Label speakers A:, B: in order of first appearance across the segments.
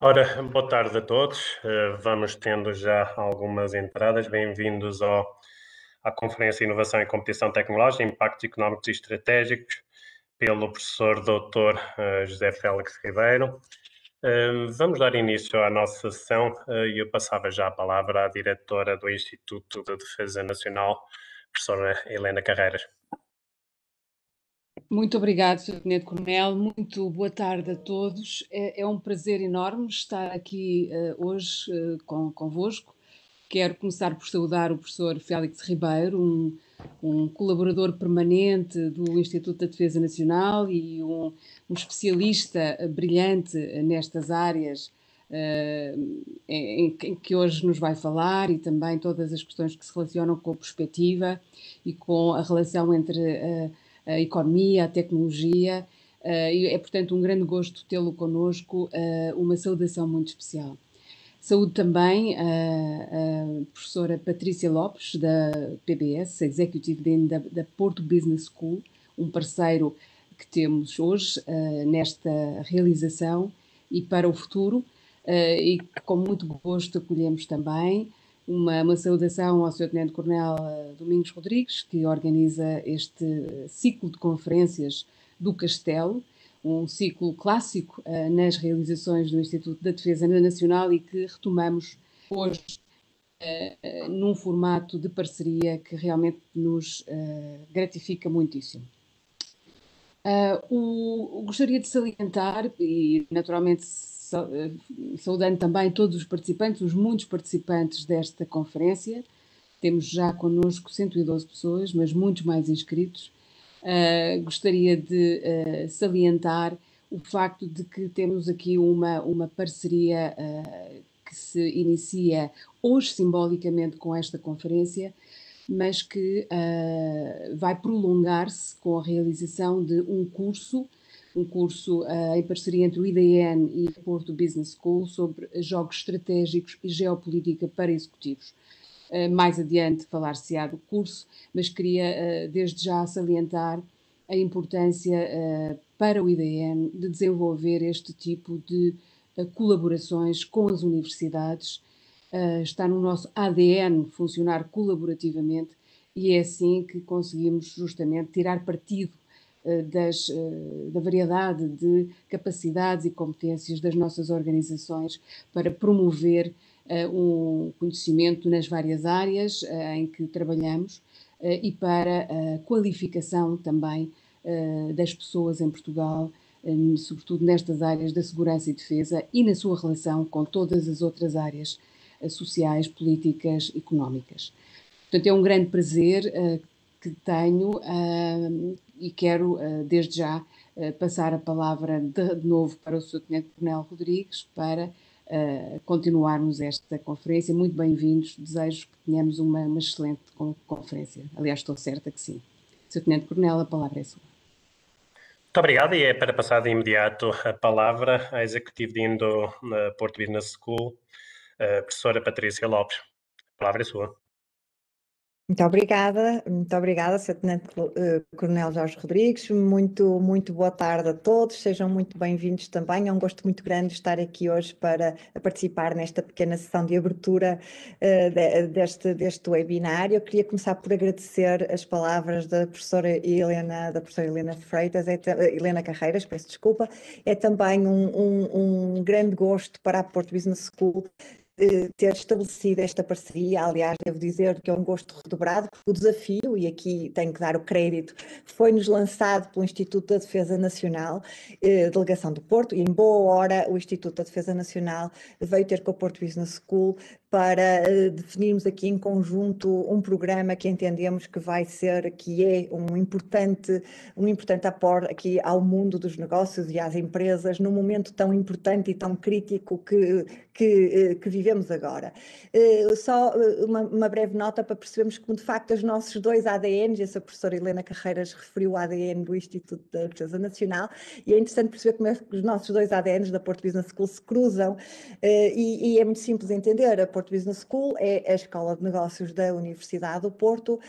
A: Ora, boa tarde a todos. Vamos tendo já algumas entradas. Bem-vindos à Conferência Inovação e Competição Tecnológica, Impactos Económicos e Estratégicos, pelo professor Dr. José Félix Ribeiro. Vamos dar início à nossa sessão e eu passava já a palavra à diretora do Instituto de Defesa Nacional, professora Helena Carreiras.
B: Muito obrigado, Sr. Tenente Coronel. Muito boa tarde a todos. É um prazer enorme estar aqui hoje convosco. Quero começar por saudar o professor Félix Ribeiro, um colaborador permanente do Instituto da Defesa Nacional e um especialista brilhante nestas áreas em que hoje nos vai falar, e também todas as questões que se relacionam com a perspectiva e com a relação entre a economia, a tecnologia, e é, portanto, um grande gosto tê-lo connosco, uma saudação muito especial. Saúde também a professora Patrícia Lopes, da PBS, Executive Dean da Porto Business School, um parceiro que temos hoje nesta realização e para o futuro, e que com muito gosto acolhemos também. Uma saudação ao Sr. Tenente-Coronel Domingos Rodrigues, que organiza este ciclo de conferências do Castelo, um ciclo clássico nas realizações do Instituto da Defesa Nacional e que retomamos hoje num formato de parceria que realmente nos gratifica muitíssimo. Gostaria de salientar, e naturalmente saudando também todos os participantes, os muitos participantes desta conferência. Temos já connosco 112 pessoas, mas muitos mais inscritos. Gostaria de salientar o facto de que temos aqui uma parceria que se inicia hoje simbolicamente com esta conferência, mas que vai prolongar-se com a realização de um curso em parceria entre o IDN e a Porto Business School sobre jogos estratégicos e geopolítica para executivos. Mais adiante falar-se-á do curso, mas queria desde já salientar a importância para o IDN de desenvolver este tipo de colaborações com as universidades. Está no nosso ADN funcionar colaborativamente e é assim que conseguimos justamente tirar partido da variedade de capacidades e competências das nossas organizações para promover um conhecimento nas várias áreas em que trabalhamos e para a qualificação também das pessoas em Portugal, sobretudo nestas áreas da segurança e defesa e na sua relação com todas as outras áreas sociais, políticas, económicas. Portanto, é um grande prazer que tenho e quero, desde já, passar a palavra de novo para o Sr. Tenente-Coronel Rodrigues para continuarmos esta conferência. Muito bem-vindos, desejo que tenhamos uma excelente conferência. Aliás, estou certa que sim. Sr. Tenente-Coronel, a palavra é sua.
A: Muito obrigado, e é para passar de imediato a palavra à Executive Dean do Porto Business School, a professora Patrícia Lopes. A palavra é sua.
C: Muito obrigada, Sr. Tenente-Coronel Jorge Rodrigues. Muito boa tarde a todos, sejam muito bem-vindos também. É um gosto muito grande estar aqui hoje para participar nesta pequena sessão de abertura deste webinar. Eu queria começar por agradecer as palavras da professora Helena Freitas, Helena Carreiras, peço desculpa. É também um grande gosto para a Porto Business School ter estabelecido esta parceria. Aliás, devo dizer que é um gosto redobrado, porque o desafio, e aqui tenho que dar o crédito, foi-nos lançado pelo Instituto da Defesa Nacional, Delegação do Porto, e em boa hora o Instituto da Defesa Nacional veio ter com a Porto Business School para definirmos aqui em conjunto um programa que entendemos que é um importante aporte aqui ao mundo dos negócios e às empresas, num momento tão importante e tão crítico que vivemos agora. Só uma breve nota para percebermos que, de facto, os nossos dois ADNs, essa professora Helena Carreiras referiu o ADN do Instituto da Defesa Nacional, e é interessante perceber como é que os nossos dois ADNs da Porto Business School se cruzam, e é muito simples entender. A Porto Porto Business School é a Escola de Negócios da Universidade do Porto,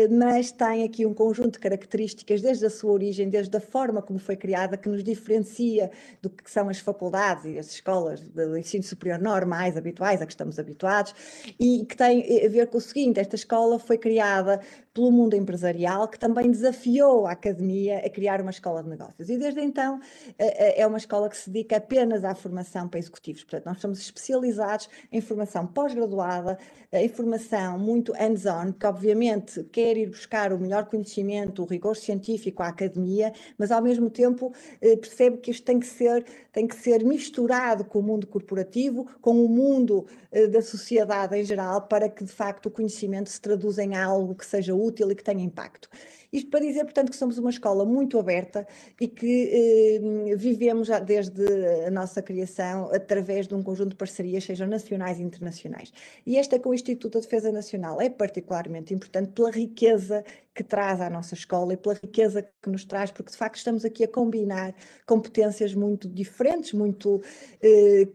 C: mas tem aqui um conjunto de características desde a sua origem, desde a forma como foi criada, que nos diferencia do que são as faculdades e as escolas de ensino superior normais, habituais, a que estamos habituados, e que tem a ver com o seguinte: esta escola foi criada pelo mundo empresarial, que também desafiou a academia a criar uma escola de negócios. E desde então é uma escola que se dedica apenas à formação para executivos. Portanto, nós somos especializados em formação pós-graduada, em formação muito hands-on, que obviamente quer ir buscar o melhor conhecimento, o rigor científico à academia, mas ao mesmo tempo percebe que isto tem que ser misturado com o mundo corporativo, com o mundo da sociedade em geral, para que de facto o conhecimento se traduza em algo que seja útil e que tenha impacto. Isto para dizer, portanto, que somos uma escola muito aberta e que vivemos já desde a nossa criação através de um conjunto de parcerias, sejam nacionais e internacionais. E esta com o Instituto da Defesa Nacional é particularmente importante pela riqueza que traz à nossa escola e pela riqueza que nos traz, porque de facto estamos aqui a combinar competências muito diferentes, muito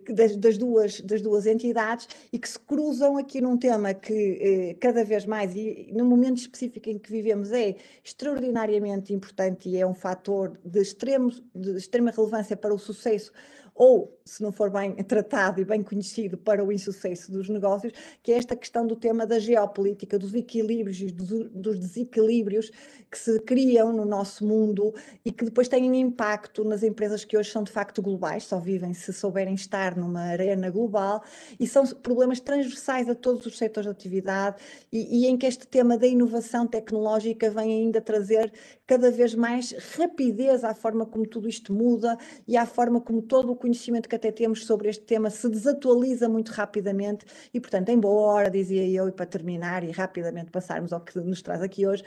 C: das duas entidades, e que se cruzam aqui num tema que cada vez mais, e no momento específico em que vivemos, é extraordinariamente importante e é um fator de extrema relevância para o sucesso, ou, se não for bem tratado e bem conhecido, para o insucesso dos negócios, que é esta questão do tema da geopolítica, dos equilíbrios e dos desequilíbrios que se criam no nosso mundo e que depois têm impacto nas empresas que hoje são de facto globais, só vivem se souberem estar numa arena global, e são problemas transversais a todos os setores de atividade, e em que este tema da inovação tecnológica vem ainda trazer cada vez mais rapidez à forma como tudo isto muda e à forma como todo o conhecimento que até temos sobre este tema se desatualiza muito rapidamente. E, portanto, em boa hora, dizia eu, e para terminar e rapidamente passarmos ao que nos traz aqui hoje,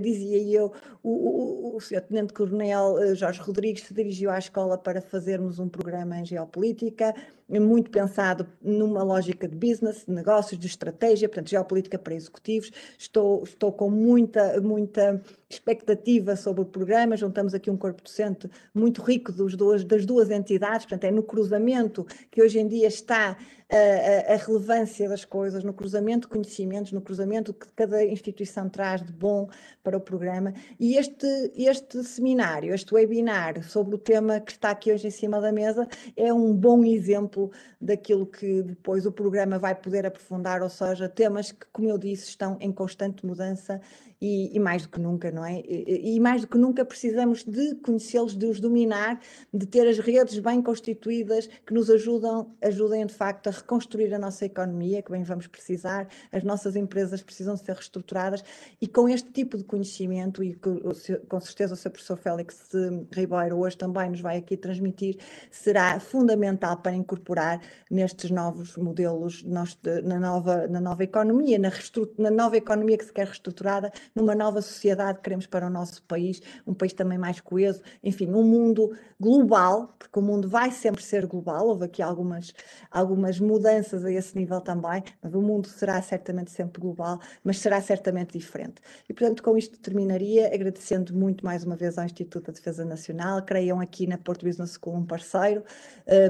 C: dizia eu, o Sr. Tenente-Coronel Jorge Rodrigues se dirigiu à escola para fazermos um programa em geopolítica, muito pensado numa lógica de business, de negócios, de estratégia, portanto, geopolítica para executivos. Estou com muita expectativa sobre o programa. Juntamos aqui um corpo docente muito rico das duas entidades, portanto, é no cruzamento que hoje em dia está a relevância das coisas, no cruzamento de conhecimentos, no cruzamento que cada instituição traz de bom para o programa. E este seminário, este webinar sobre o tema que está aqui hoje em cima da mesa, é um bom exemplo daquilo que depois o programa vai poder aprofundar, ou seja, temas que, como eu disse, estão em constante mudança e mais do que nunca, não é? E mais do que nunca precisamos de conhecê-los, de os dominar, de ter as redes bem constituídas que nos ajudem de facto a reconstruir a nossa economia, que bem vamos precisar. As nossas empresas precisam ser reestruturadas, e com este tipo de conhecimento, e com certeza o Sr. Professor Félix Ribeiro hoje também nos vai aqui transmitir, será fundamental para incorporar nestes novos modelos, na nova economia, na nova economia que se quer reestruturada, numa nova sociedade que queremos para o nosso país, um país também mais coeso, enfim, um mundo global, porque o mundo vai sempre ser global. Houve aqui algumas mudanças a esse nível também, mas o mundo será certamente sempre global, mas será certamente diferente. E, portanto, com isto terminaria, agradecendo muito mais uma vez ao Instituto da Defesa Nacional. Creiam aqui na Porto Business School um parceiro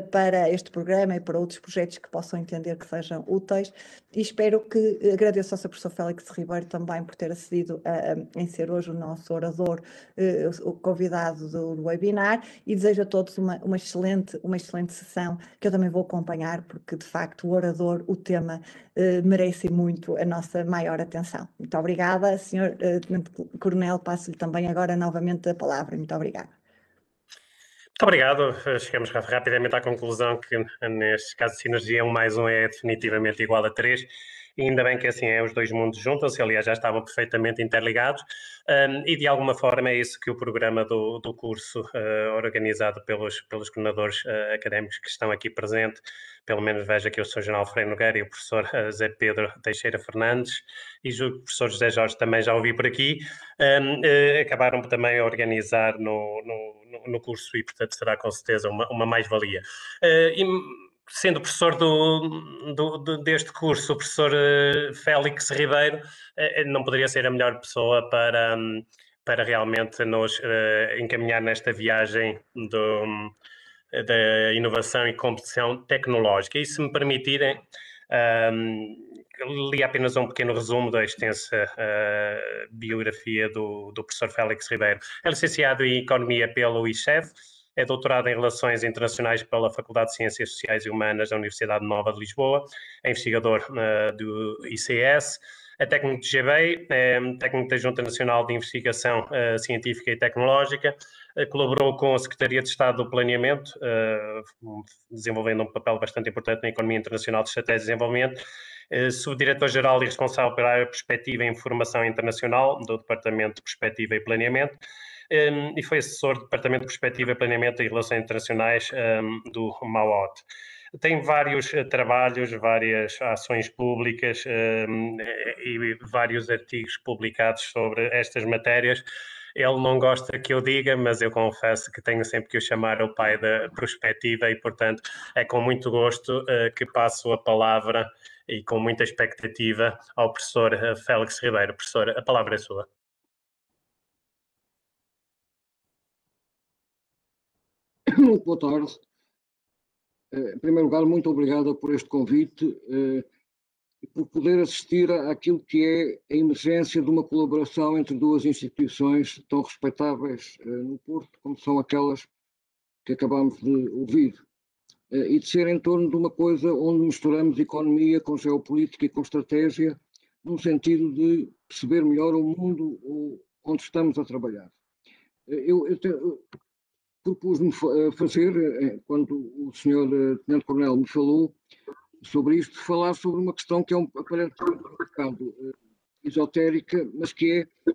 C: para este programa e para outros projetos que possam entender que sejam úteis, e espero que, agradeço ao Sr. Professor Félix Ribeiro também por ter acedido em ser hoje o nosso orador, o convidado do webinar, e desejo a todos uma excelente sessão, que eu também vou acompanhar, porque de facto o orador, o tema, merece muito a nossa maior atenção. Muito obrigada, Sr. Tenente-Coronel, passo-lhe também agora novamente a palavra. Muito obrigada.
A: Muito obrigado. Chegamos rapidamente à conclusão que, neste caso, sinergia 1 mais 1 é definitivamente igual a 3. E ainda bem que assim é, os dois mundos juntam-se, aliás, já estavam perfeitamente interligados, e de alguma forma é isso que o programa do curso, organizado pelos coordenadores académicos que estão aqui presentes, pelo menos veja que eu sou o General Freire Nogueira e o professor Zé Pedro Teixeira Fernandes, e o professor José Jorge também já ouvi por aqui, acabaram também a organizar no curso, e portanto será com certeza uma mais-valia. Sendo professor deste curso, o professor Félix Ribeiro, não poderia ser a melhor pessoa para realmente nos encaminhar nesta viagem da inovação e competição tecnológica. E se me permitirem, Li apenas um pequeno resumo da extensa biografia do professor Félix Ribeiro. É licenciado em Economia pelo ICHEV, é doutorado em Relações Internacionais pela Faculdade de Ciências Sociais e Humanas da Universidade Nova de Lisboa, é investigador do ICS, é técnico de GBEI, é técnico da Junta Nacional de Investigação Científica e Tecnológica, colaborou com a Secretaria de Estado do Planeamento, desenvolvendo um papel bastante importante na economia internacional de estratégia de desenvolvimento, subdiretor-geral e responsável pela área de Perspectiva e Informação Internacional do Departamento de Perspectiva e Planeamento, e foi assessor do Departamento de Perspectiva e Planeamento e Relações Internacionais do MAOT. Tem vários trabalhos, várias ações públicas e vários artigos publicados sobre estas matérias. Ele não gosta que eu diga, mas eu confesso que tenho sempre que o chamar o pai da perspectiva e, portanto, é com muito gosto que passo a palavra e com muita expectativa ao professor Félix Ribeiro. Professor, a palavra é sua.
D: Muito boa tarde. Em primeiro lugar, muito obrigado por este convite e por poder assistir àquilo que é a emergência de uma colaboração entre duas instituições tão respeitáveis no Porto, como são aquelas que acabamos de ouvir, e de ser em torno de uma coisa onde misturamos economia com geopolítica e com estratégia, num sentido de perceber melhor o mundo onde estamos a trabalhar. Eu propus-me fazer, quando o Sr. Tenente-Coronel me falou sobre isto, falar sobre uma questão que é aparentemente um bocado esotérica, mas que é,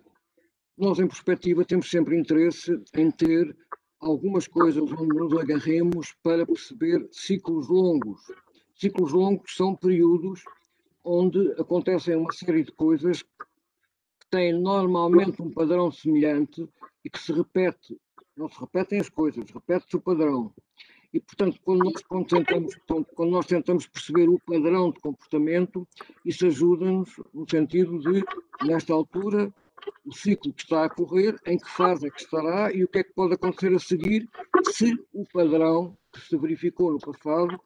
D: nós em perspectiva temos sempre interesse em ter algumas coisas onde nos agarremos para perceber ciclos longos. Ciclos longos são períodos onde acontecem uma série de coisas que têm normalmente um padrão semelhante e que se repete. Não se repetem as coisas, repete-se o padrão. E, portanto, quando nós tentamos perceber o padrão de comportamento, isso ajuda-nos no sentido de, nesta altura, o ciclo que está a correr, em que fase é que estará e o que é que pode acontecer a seguir se o padrão que se verificou no passado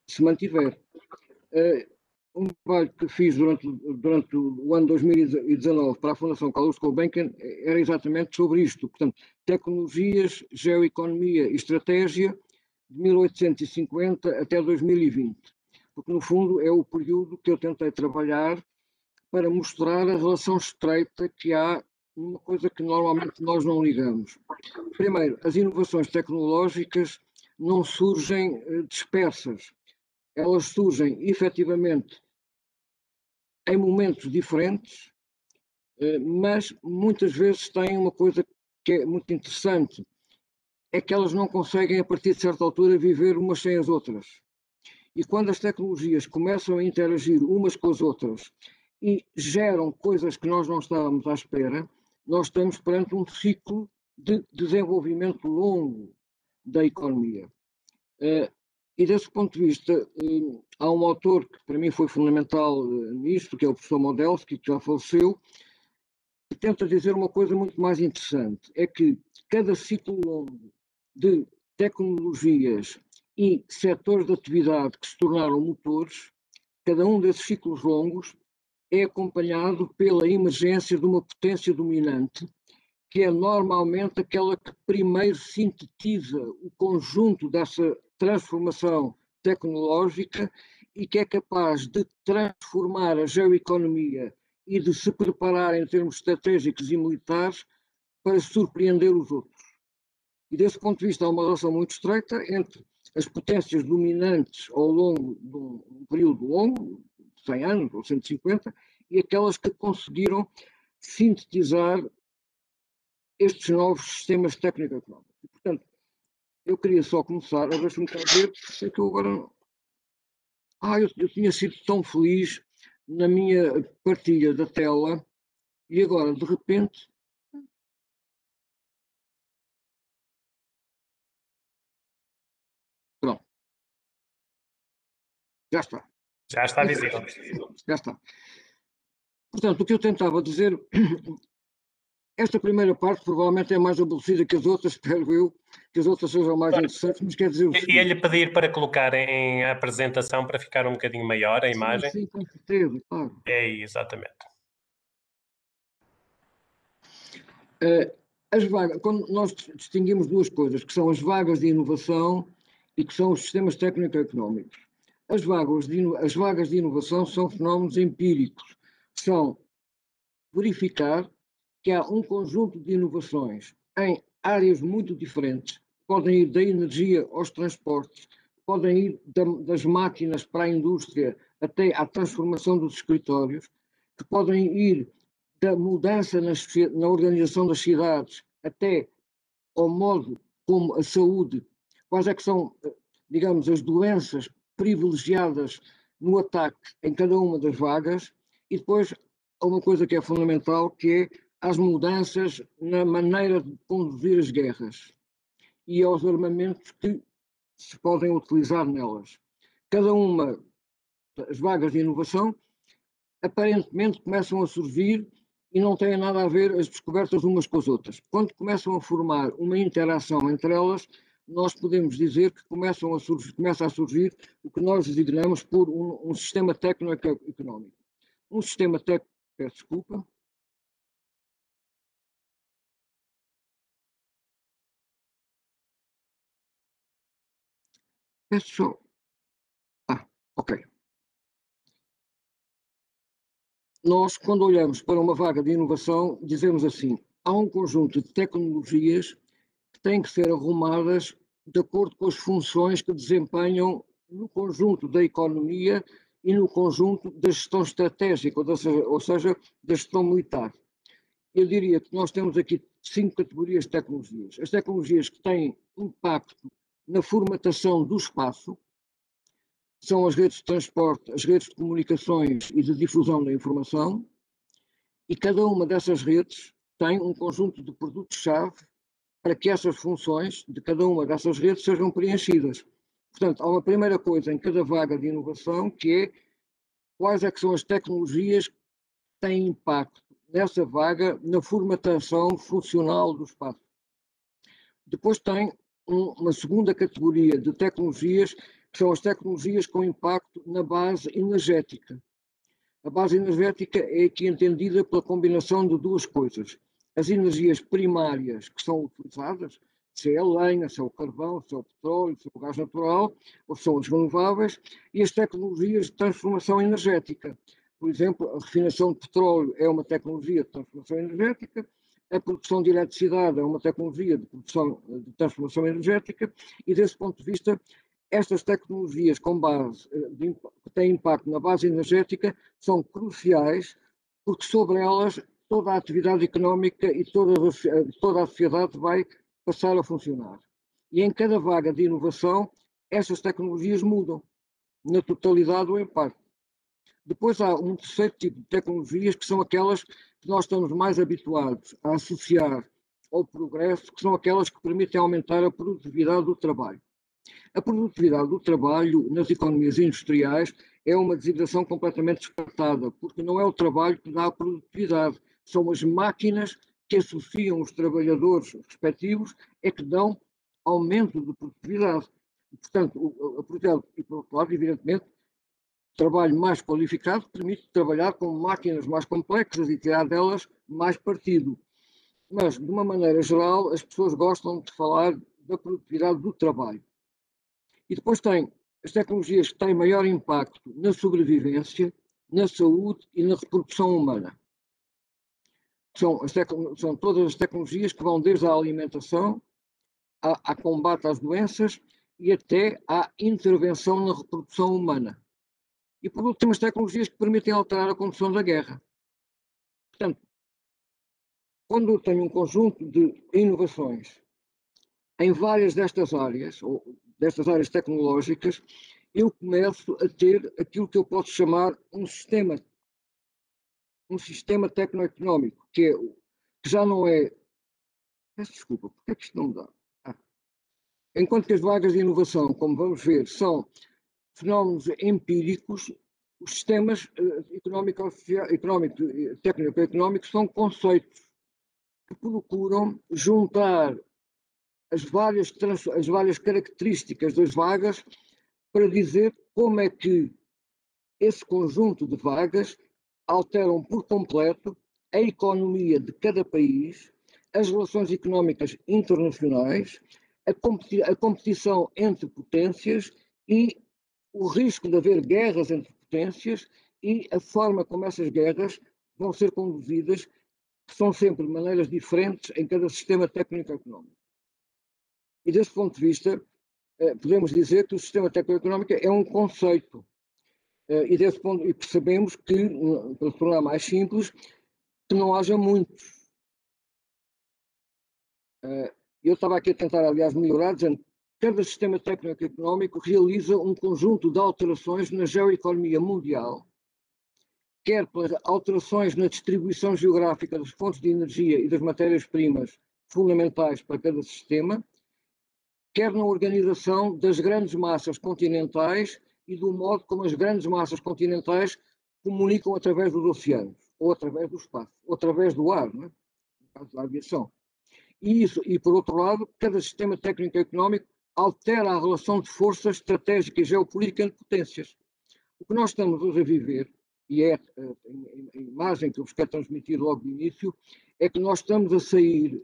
D: se mantiver. Um trabalho que fiz durante o ano 2019 para a Fundação Carlos Gulbenkian era exatamente sobre isto. Portanto, tecnologias, geoeconomia e estratégia de 1850 até 2020. Porque, no fundo, é o período que eu tentei trabalhar para mostrar a relação estreita que há numa coisa que normalmente nós não ligamos. Primeiro, as inovações tecnológicas não surgem dispersas. Elas surgem efetivamente em momentos diferentes, mas muitas vezes têm uma coisa que é muito interessante, é que elas não conseguem, a partir de certa altura, viver umas sem as outras. E quando as tecnologias começam a interagir umas com as outras e geram coisas que nós não estávamos à espera, nós estamos perante um ciclo de desenvolvimento longo da economia. E desse ponto de vista, há um autor que para mim foi fundamental nisto, que é o professor Modelski, que já faleceu, que tenta dizer uma coisa muito mais interessante, é que cada ciclo longo de tecnologias e setores de atividade que se tornaram motores, cada um desses ciclos longos é acompanhado pela emergência de uma potência dominante, que é normalmente aquela que primeiro sintetiza o conjunto dessa transformação tecnológica e que é capaz de transformar a geoeconomia e de se preparar em termos estratégicos e militares para surpreender os outros. E desse ponto de vista há uma relação muito estreita entre as potências dominantes ao longo de um período longo, 100 anos ou 150, e aquelas que conseguiram sintetizar estes novos sistemas técnico-económicos. Portanto, eu queria só começar, deixa-me cá ver, é que eu agora... eu tinha sido tão feliz na minha partilha da tela e agora, de repente... Pronto. Já está.
A: Já está visível.
D: Já está. Portanto, o que eu tentava dizer Esta primeira parte provavelmente é mais aborrecida que as outras, espero eu, que as outras sejam mais interessantes, mas quer dizer o seguinte.
A: Ia-lhe pedir para colocar em apresentação para ficar um bocadinho maior a imagem.
D: Sim, com certeza, claro.
A: É exatamente.
D: As vagas, quando nós distinguimos duas coisas, que são as vagas de inovação e que são os sistemas técnico-económicos. As vagas de inovação são fenómenos empíricos, são verificar que há um conjunto de inovações em áreas muito diferentes, podem ir da energia aos transportes, podem ir das máquinas para a indústria até à transformação dos escritórios, que podem ir da mudança na organização das cidades até ao modo como a saúde, quais é que são, digamos, as doenças privilegiadas no ataque em cada uma das vagas, e depois há uma coisa que é fundamental, que é as mudanças na maneira de conduzir as guerras e aos armamentos que se podem utilizar nelas. Cada uma das vagas de inovação aparentemente começam a surgir e não têm nada a ver as descobertas umas com as outras. Quando começam a formar uma interação entre elas, nós podemos dizer que começa a surgir o que nós designamos por um sistema técnico-económico. Um sistema técnico, peço desculpa. Peço só. Ok. Nós, quando olhamos para uma vaga de inovação, dizemos assim: há um conjunto de tecnologias que têm que ser arrumadas de acordo com as funções que desempenham no conjunto da economia e no conjunto da gestão estratégica, ou seja, da gestão militar. Eu diria que nós temos aqui 5 categorias de tecnologias. As tecnologias que têm impacto na formatação do espaço são as redes de transporte, as redes de comunicações e de difusão da informação, e cada uma dessas redes tem um conjunto de produtos-chave para que essas funções de cada uma dessas redes sejam preenchidas. Portanto, há uma primeira coisa em cada vaga de inovação, que é quais é que são as tecnologias que têm impacto nessa vaga na formatação funcional do espaço. Depois tem uma segunda categoria de tecnologias, que são as tecnologias com impacto na base energética. A base energética é aqui entendida pela combinação de duas coisas: as energias primárias que são utilizadas, se é a lenha, se é o carvão, se é o petróleo, se é o gás natural, ou são as renováveis, e as tecnologias de transformação energética. Por exemplo, a refinação de petróleo é uma tecnologia de transformação energética, a produção de eletricidade é uma tecnologia de transformação energética, e desse ponto de vista, estas tecnologias com base, que têm impacto na base energética, são cruciais, porque sobre elas toda a atividade económica e toda a sociedade vai passar a funcionar. E em cada vaga de inovação, essas tecnologias mudam, na totalidade ou em parte. Depois há um terceiro tipo de tecnologias, que são aquelas que nós estamos mais habituados a associar ao progresso, que são aquelas que permitem aumentar a produtividade do trabalho. A produtividade do trabalho nas economias industriais é uma designação completamente descartada, porque não é o trabalho que dá a produtividade, são as máquinas que associam os trabalhadores respectivos é que dão aumento de produtividade. Portanto, a produtividade, e por outro lado, evidentemente, trabalho mais qualificado permite trabalhar com máquinas mais complexas e tirar delas mais partido. Mas, de uma maneira geral, as pessoas gostam de falar da produtividade do trabalho. E depois tem as tecnologias que têm maior impacto na sobrevivência, na saúde e na reprodução humana. São todas as tecnologias que vão desde a alimentação, a combate às doenças e até à intervenção na reprodução humana. E por último, temos tecnologias que permitem alterar a condução da guerra. Portanto, quando eu tenho um conjunto de inovações em várias destas áreas, ou destas áreas tecnológicas, eu começo a ter aquilo que eu posso chamar um sistema tecnoeconómico, que já não é... Peço desculpa, porque é que isto não me dá? Enquanto que as vagas de inovação, como vamos ver, são fenómenos empíricos, os sistemas técnico-económicos são conceitos que procuram juntar as várias características das vagas para dizer como é que esse conjunto de vagas alteram por completo a economia de cada país, as relações económicas internacionais, a competição entre potências e o risco de haver guerras entre potências e a forma como essas guerras vão ser conduzidas, que são sempre de maneiras diferentes em cada sistema técnico-económico. E desse ponto de vista, podemos dizer que o sistema técnico-económico é um conceito. E desse ponto, e percebemos que, para tornar mais simples, que não haja muitos. Eu estava aqui a tentar, aliás, melhorar, dizendo que cada sistema técnico-económico realiza um conjunto de alterações na geoeconomia mundial, quer pelas alterações na distribuição geográfica das fontes de energia e das matérias-primas fundamentais para cada sistema, quer na organização das grandes massas continentais e do modo como as grandes massas continentais comunicam através dos oceanos, ou através do espaço, ou através do ar, não é? No caso da aviação. E, por outro lado, cada sistema técnico-económico altera a relação de força estratégica e geopolítica entre potências. O que nós estamos hoje a viver, e é a imagem que eu vos quero transmitir logo de início, é que nós estamos a sair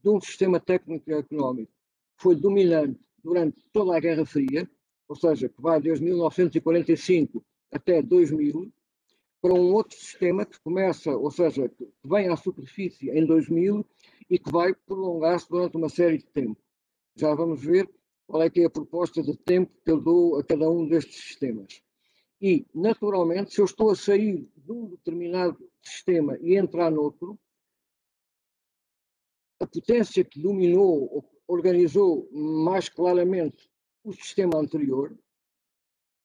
D: de um sistema técnico-económico que foi dominante durante toda a Guerra Fria, ou seja, que vai desde 1945 até 2000, para um outro sistema que começa, ou seja, que vem à superfície em 2000 e que vai prolongar-se durante uma série de tempo. Já vamos ver qual é que é a proposta de tempo que eu dou a cada um destes sistemas. E, naturalmente, se eu estou a sair de um determinado sistema e entrar noutro, a potência que dominou ou organizou mais claramente o sistema anterior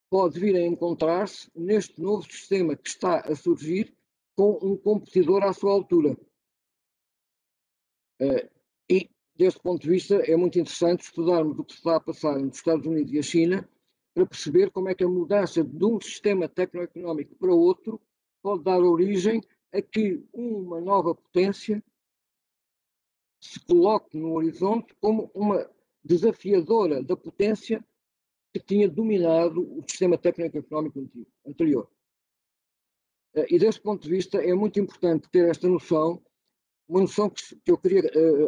D: pode vir a encontrar-se neste novo sistema que está a surgir com um competidor à sua altura. E, desse ponto de vista, é muito interessante estudarmos o que se está a passar entre os Estados Unidos e a China para perceber como é que a mudança de um sistema tecnoeconómico para outro pode dar origem a que uma nova potência se coloque no horizonte como uma desafiadora da potência que tinha dominado o sistema técnico-económico anterior. E desse ponto de vista é muito importante ter esta noção, uma noção que eu queria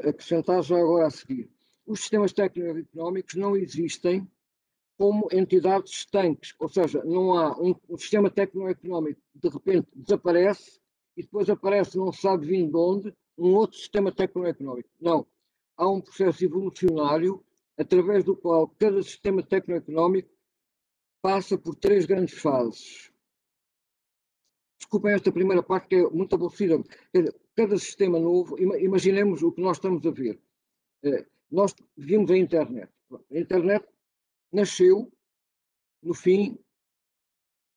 D: acrescentar já agora a seguir. Os sistemas técnico-económicos não existem como entidades estanques, ou seja, não há um sistema técnico-económico de repente desaparece e depois aparece, não se sabe vindo de onde, um outro sistema técnico-económico. Não. Há um processo evolucionário através do qual cada sistema técnico-económico passa por 3 grandes fases. Desculpem esta primeira parte que é muito aborrecida. Cada sistema novo, imaginemos o que nós estamos a ver. Nós vimos a internet. A internet nasceu no fim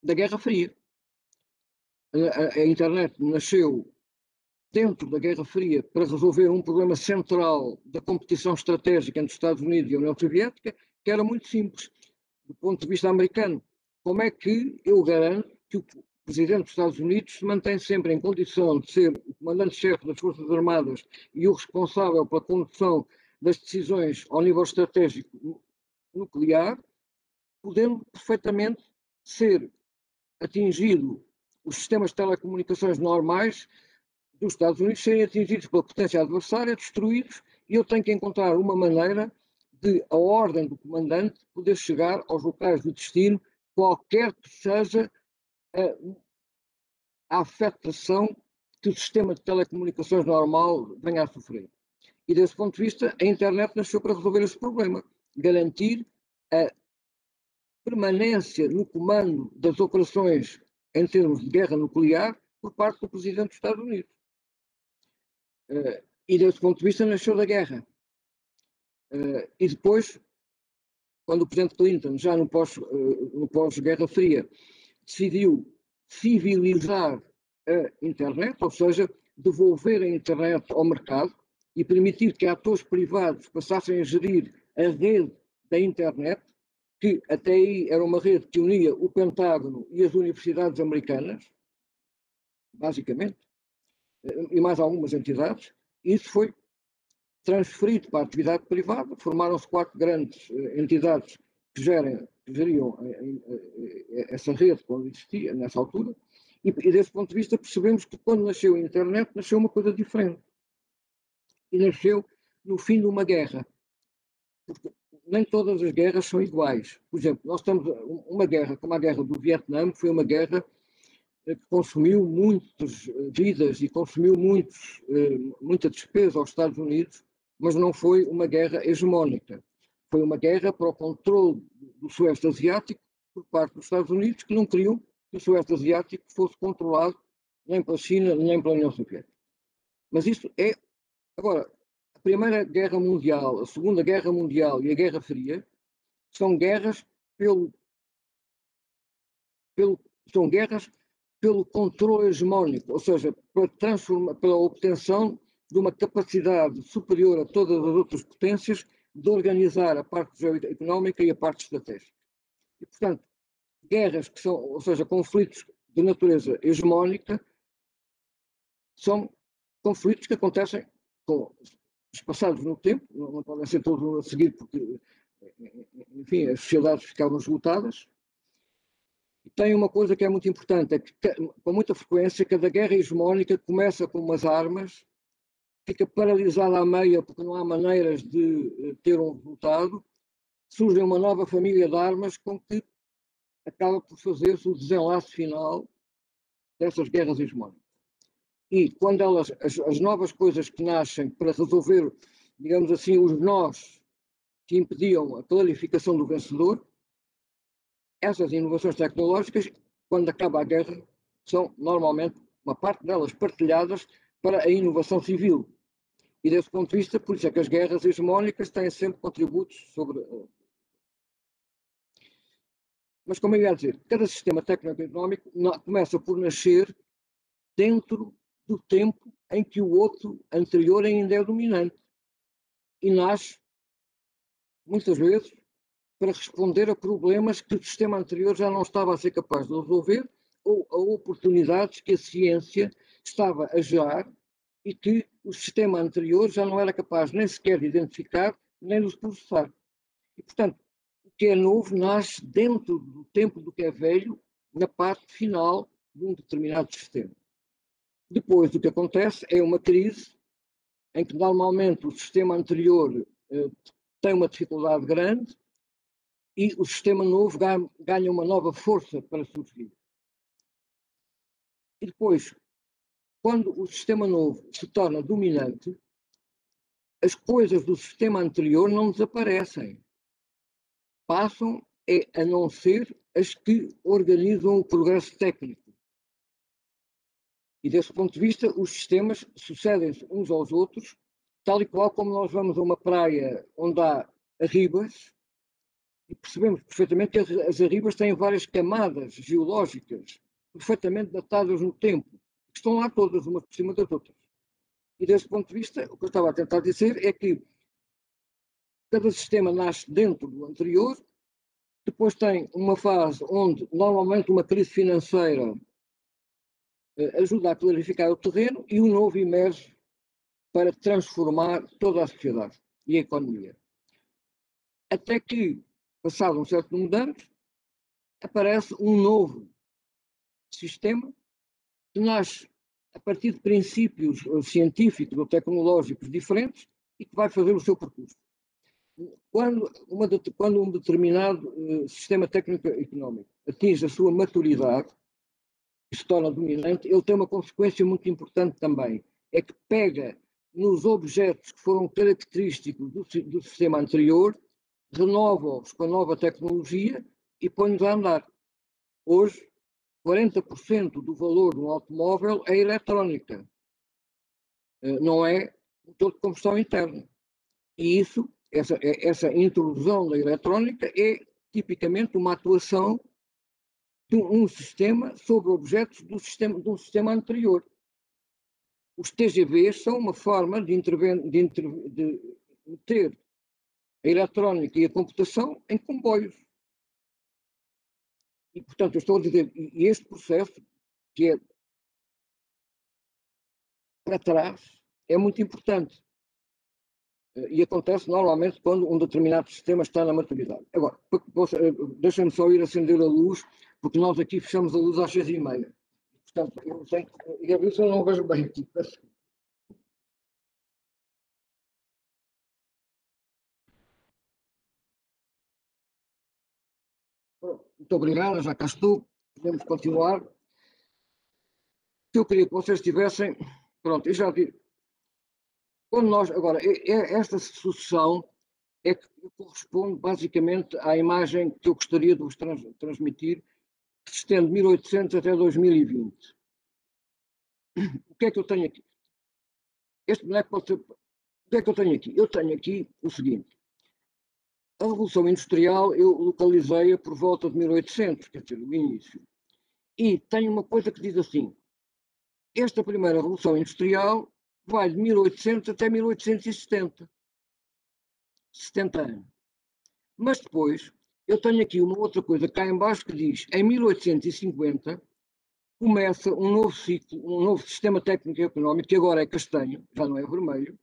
D: da Guerra Fria. A internet nasceu dentro da Guerra Fria para resolver um problema central da competição estratégica entre os Estados Unidos e a União Soviética, que era muito simples, do ponto de vista americano. Como é que eu garanto que o Presidente dos Estados Unidos se mantém sempre em condição de ser o comandante-chefe das Forças Armadas e o responsável pela condução das decisões ao nível estratégico nuclear, podendo perfeitamente ser atingido os sistemas de telecomunicações normais dos Estados Unidos serem atingidos pela potência adversária, destruídos, e eu tenho que encontrar uma maneira de a ordem do comandante poder chegar aos locais de destino, qualquer que seja a afetação que o sistema de telecomunicações normal venha a sofrer. E desse ponto de vista, a internet nasceu para resolver esse problema, garantir a permanência no comando das operações em termos de guerra nuclear por parte do Presidente dos Estados Unidos. E desse ponto de vista nasceu da guerra. E depois, quando o Presidente Clinton, já no pós-Guerra Fria, decidiu civilizar a internet, ou seja, devolver a internet ao mercado e permitir que atores privados passassem a gerir a rede da internet, que até aí era uma rede que unia o Pentágono e as universidades americanas, basicamente, e mais algumas entidades, isso foi transferido para a atividade privada, formaram-se 4 grandes entidades que geriam essa rede quando existia, nessa altura, e desse ponto de vista percebemos que quando nasceu a internet, nasceu uma coisa diferente. E nasceu no fim de uma guerra. Porque nem todas as guerras são iguais. Por exemplo, nós estamos uma guerra, como a guerra do Vietnã, que foi uma guerra que consumiu muitas vidas e consumiu muita despesa aos Estados Unidos, mas não foi uma guerra hegemónica. Foi uma guerra para o controle do Sueste Asiático por parte dos Estados Unidos, que não queriam que o Sueste Asiático fosse controlado nem pela China, nem pela União Soviética. Mas isso é... Agora, a Primeira Guerra Mundial, a Segunda Guerra Mundial e a Guerra Fria são guerras são guerras pelo controle hegemónico, ou seja, pela obtenção de uma capacidade superior a todas as outras potências de organizar a parte geoeconómica e a parte estratégica. E, portanto, guerras que são, ou seja, conflitos de natureza hegemónica, são conflitos que acontecem espaçados no tempo, não podem ser todos a seguir porque, enfim, as sociedades ficavam esgotadas. E tem uma coisa que é muito importante, é que com muita frequência cada guerra hegemónica começa com umas armas, fica paralisada à meia porque não há maneiras de ter um resultado, surge uma nova família de armas com que acaba por fazer-se o desenlace final dessas guerras hegemónicas. E quando as novas coisas que nascem para resolver, digamos assim, os nós que impediam a clarificação do vencedor, essas inovações tecnológicas, quando acaba a guerra, são normalmente, uma parte delas, partilhadas para a inovação civil. E desse ponto de vista, por isso é que as guerras hegemónicas têm sempre contributos sobre... Mas, como eu ia dizer, cada sistema tecno-económico começa por nascer dentro do tempo em que o outro anterior ainda é dominante. E nasce, muitas vezes, para responder a problemas que o sistema anterior já não estava a ser capaz de resolver ou a oportunidades que a ciência estava a gerar e que o sistema anterior já não era capaz nem sequer de identificar nem de processar. E, portanto, o que é novo nasce dentro do tempo do que é velho, na parte final de um determinado sistema. Depois, o que acontece é uma crise em que normalmente o sistema anterior tem uma dificuldade grande e o sistema novo ganha uma nova força para surgir. E depois, quando o sistema novo se torna dominante, as coisas do sistema anterior não desaparecem. Passam a não ser as que organizam o progresso técnico. E desse ponto de vista, os sistemas sucedem-se uns aos outros, tal e qual como nós vamos a uma praia onde há arribas, e percebemos perfeitamente que as arribas têm várias camadas geológicas, perfeitamente datadas no tempo, que estão lá todas, umas por cima das outras. E desse ponto de vista, o que eu estava a tentar dizer é que cada sistema nasce dentro do anterior, depois tem uma fase onde, normalmente, uma crise financeira ajuda a clarificar o terreno e o novo emerge para transformar toda a sociedade e a economia. Até que, passado um certo número de anos, aparece um novo sistema que nasce a partir de princípios científicos ou tecnológicos diferentes e que vai fazer o seu percurso. Quando um determinado sistema técnico-económico atinge a sua maturidade e se torna dominante, ele tem uma consequência muito importante também, é que pega nos objetos que foram característicos do sistema anterior, renova-os com a nova tecnologia e põe-nos a andar. Hoje, 40% do valor de um automóvel é eletrónica, não é motor de combustão interna. E essa introdução da eletrónica é tipicamente uma atuação de um sistema sobre objetos de um sistema anterior. Os TGVs são uma forma de meter a eletrónica e a computação em comboios. E, portanto, eu estou a dizer, este processo, que é para trás, é muito importante. E acontece normalmente quando um determinado sistema está na maturidade. Agora, deixem-me só ir acender a luz, porque nós aqui fechamos a luz às 6h30. Portanto, eu sei que eu não vejo bem aqui. Muito obrigado, já cá estou. Podemos continuar. Eu queria que vocês tivessem. Pronto, eu já digo. Quando nós. Agora, esta sucessão é que corresponde basicamente à imagem que eu gostaria de vos transmitir, que se estende de 1800 até 2020. O que é que eu tenho aqui? Este boneco pode ser. O que é que eu tenho aqui? Eu tenho aqui o seguinte. A Revolução Industrial eu localizei-a por volta de 1800, quer dizer, o início. E tenho uma coisa que diz assim: esta primeira Revolução Industrial vai de 1800 até 1870. 70 anos. Mas depois, eu tenho aqui uma outra coisa cá em baixo que diz, em 1850, começa um novo ciclo, um novo sistema técnico e económico, que agora é castanho, já não é vermelho,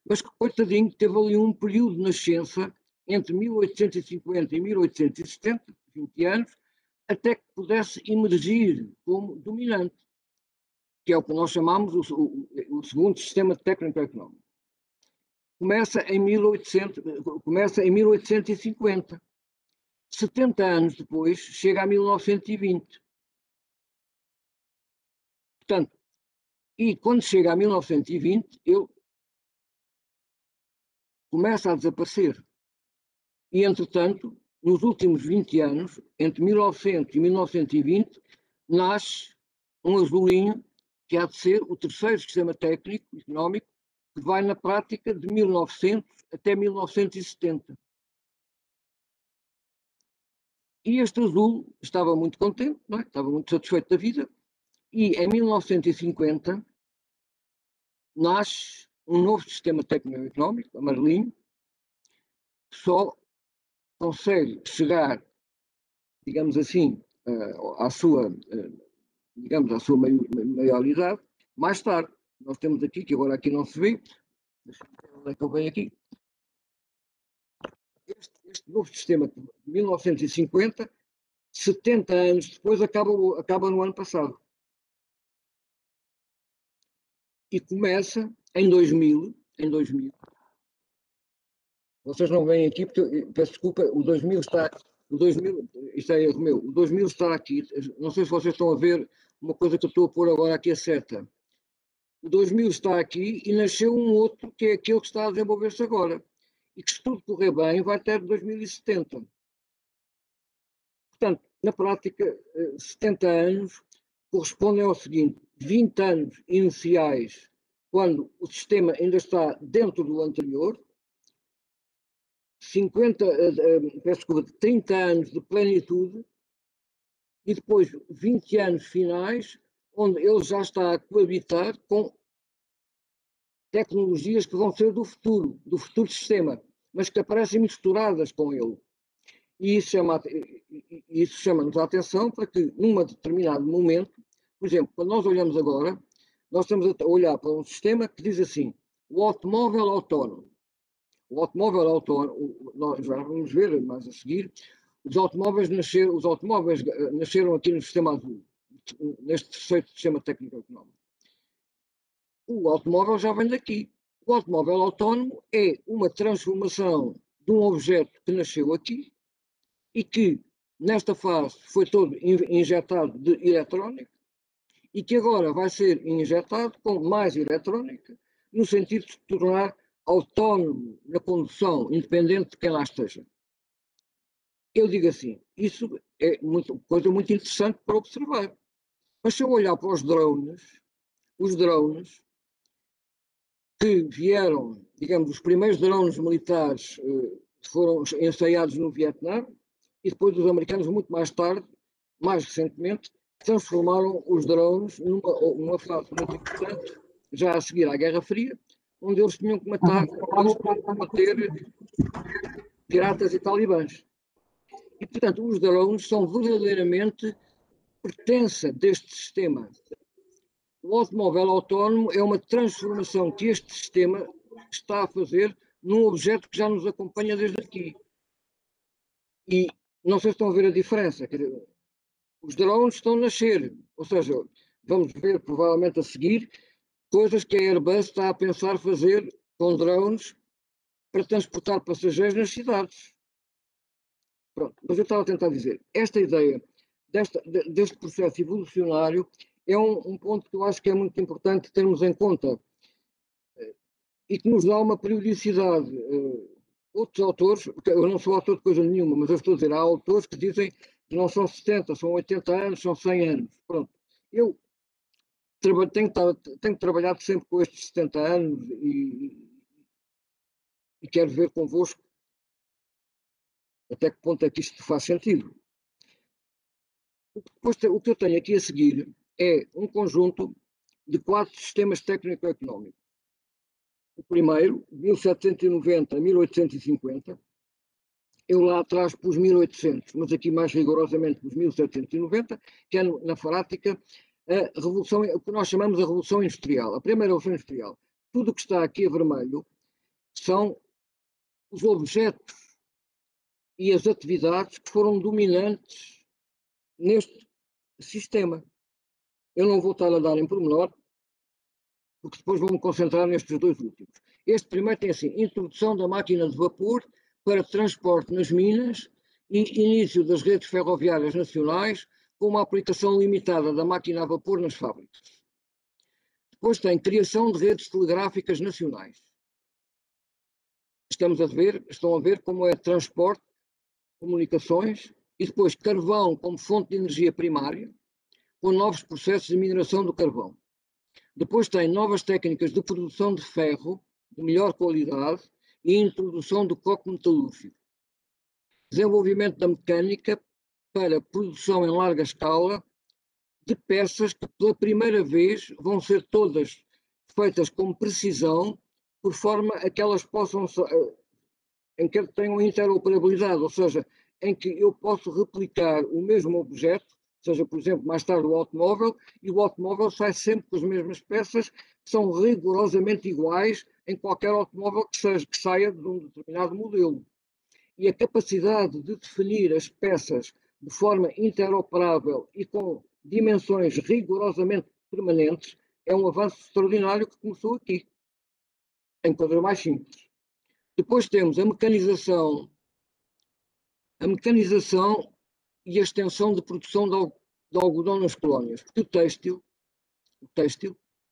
D: mas que, coitadinho, teve ali um período de nascença entre 1850 e 1870, 20 anos, até que pudesse emergir como dominante, que é o que nós chamamos o segundo sistema técnico-económico. Começa em 1850. 70 anos depois, chega a 1920. Portanto, e quando chega a 1920, ele começa a desaparecer. E, entretanto, nos últimos 20 anos, entre 1900 e 1920, nasce um azulinho que há de ser o terceiro sistema técnico económico, que vai na prática de 1900 até 1970. E este azul estava muito contente, não é? Estava muito satisfeito da vida, e em 1950 nasce um novo sistema técnico-económico, amarelinho, que só consegue chegar, digamos assim, à sua, digamos, à sua maioridade mais tarde. Nós temos aqui, que agora aqui não se vê, deixa-me ver onde é que eu venho aqui. Este novo sistema de 1950, 70 anos depois, acaba no ano passado. E começa em 2000. Vocês não veem aqui, porque peço desculpa, o 2000 está. O 2000, isto é erro meu, o 2000 está aqui. Não sei se vocês estão a ver uma coisa que eu estou a pôr agora aqui a seta. O 2000 está aqui e nasceu um outro, que é aquele que está a desenvolver-se agora. E que, se tudo correr bem, vai ter 2070. Portanto, na prática, 70 anos correspondem ao seguinte: 20 anos iniciais, quando o sistema ainda está dentro do anterior, 30 anos de plenitude e depois 20 anos finais, onde ele já está a coabitar com tecnologias que vão ser do futuro sistema, mas que aparecem misturadas com ele. E isso chama-nos a atenção para que, num determinado momento, por exemplo, quando nós olhamos agora, nós estamos a olhar para um sistema que diz assim: o automóvel autónomo. O automóvel autónomo, nós já vamos ver mais a seguir, os automóveis nasceram aqui no sistema azul, neste terceiro sistema técnico-económico. O automóvel já vem daqui. O automóvel autónomo é uma transformação de um objeto que nasceu aqui e que, nesta fase, foi todo injetado de eletrónica e que agora vai ser injetado com mais eletrónica, no sentido de se tornar autónomo na condução, independente de quem lá esteja. Eu digo assim, isso é coisa muito interessante para observar. Mas se eu olhar para os drones que vieram, digamos, os primeiros drones militares foram ensaiados no Vietnã e depois os americanos, muito mais tarde, mais recentemente, transformaram os drones numa fase muito importante, já a seguir à Guerra Fria, onde eles tinham que combater piratas e talibãs. E, portanto, os drones são verdadeiramente pertença deste sistema o automóvel autónomo é uma transformação que este sistema está a fazer num objeto que já nos acompanha desde aqui. E não sei se estão a ver a diferença. Quer dizer, os drones estão a nascer, ou seja, vamos ver provavelmente a seguir coisas que a Airbus está a pensar fazer com drones para transportar passageiros nas cidades. Pronto, mas eu estava a tentar dizer, esta ideia deste processo evolucionário é um ponto que eu acho que é muito importante termos em conta e que nos dá uma periodicidade. Outros autores, porque eu não sou autor de coisa nenhuma, mas eu estou a dizer, há autores que dizem que não são 70, são 80 anos, são 100 anos. Pronto, eu tenho trabalhado sempre com estes 70 anos e quero ver convosco até que ponto é que isto faz sentido. O que eu tenho aqui a seguir é um conjunto de 4 sistemas técnico-económicos. O primeiro, 1790 a 1850, eu lá atrás pus 1800, mas aqui mais rigorosamente pus 1790, que é na prática a revolução, o que nós chamamos de Revolução Industrial, a primeira Revolução Industrial. Tudo o que está aqui a vermelho são os objetos e as atividades que foram dominantes neste sistema. Eu não vou estar a dar em pormenor, porque depois vou-me concentrar nestes 2 últimos. Este primeiro tem assim, introdução da máquina de vapor para transporte nas minas e início das redes ferroviárias nacionais com uma aplicação limitada da máquina a vapor nas fábricas. Depois tem criação de redes telegráficas nacionais. Estão a ver como é transporte, comunicações e depois carvão como fonte de energia primária, com novos processos de mineração do carvão. Depois tem novas técnicas de produção de ferro de melhor qualidade e introdução do coque metalúrgico. Desenvolvimento da mecânica para produção em larga escala de peças que pela primeira vez vão ser todas feitas com precisão, por forma a que elas possam, em que tenham interoperabilidade, ou seja, em que eu posso replicar o mesmo objeto, seja, por exemplo, mais tarde o automóvel, e o automóvel sai sempre com as mesmas peças, que são rigorosamente iguais em qualquer automóvel que saia de um determinado modelo. E a capacidade de definir as peças de forma interoperável e com dimensões rigorosamente permanentes é um avanço extraordinário que começou aqui, em coisas mais simples. Depois temos a mecanização e a extensão de produção de algodão nas colónias. Porque o têxtil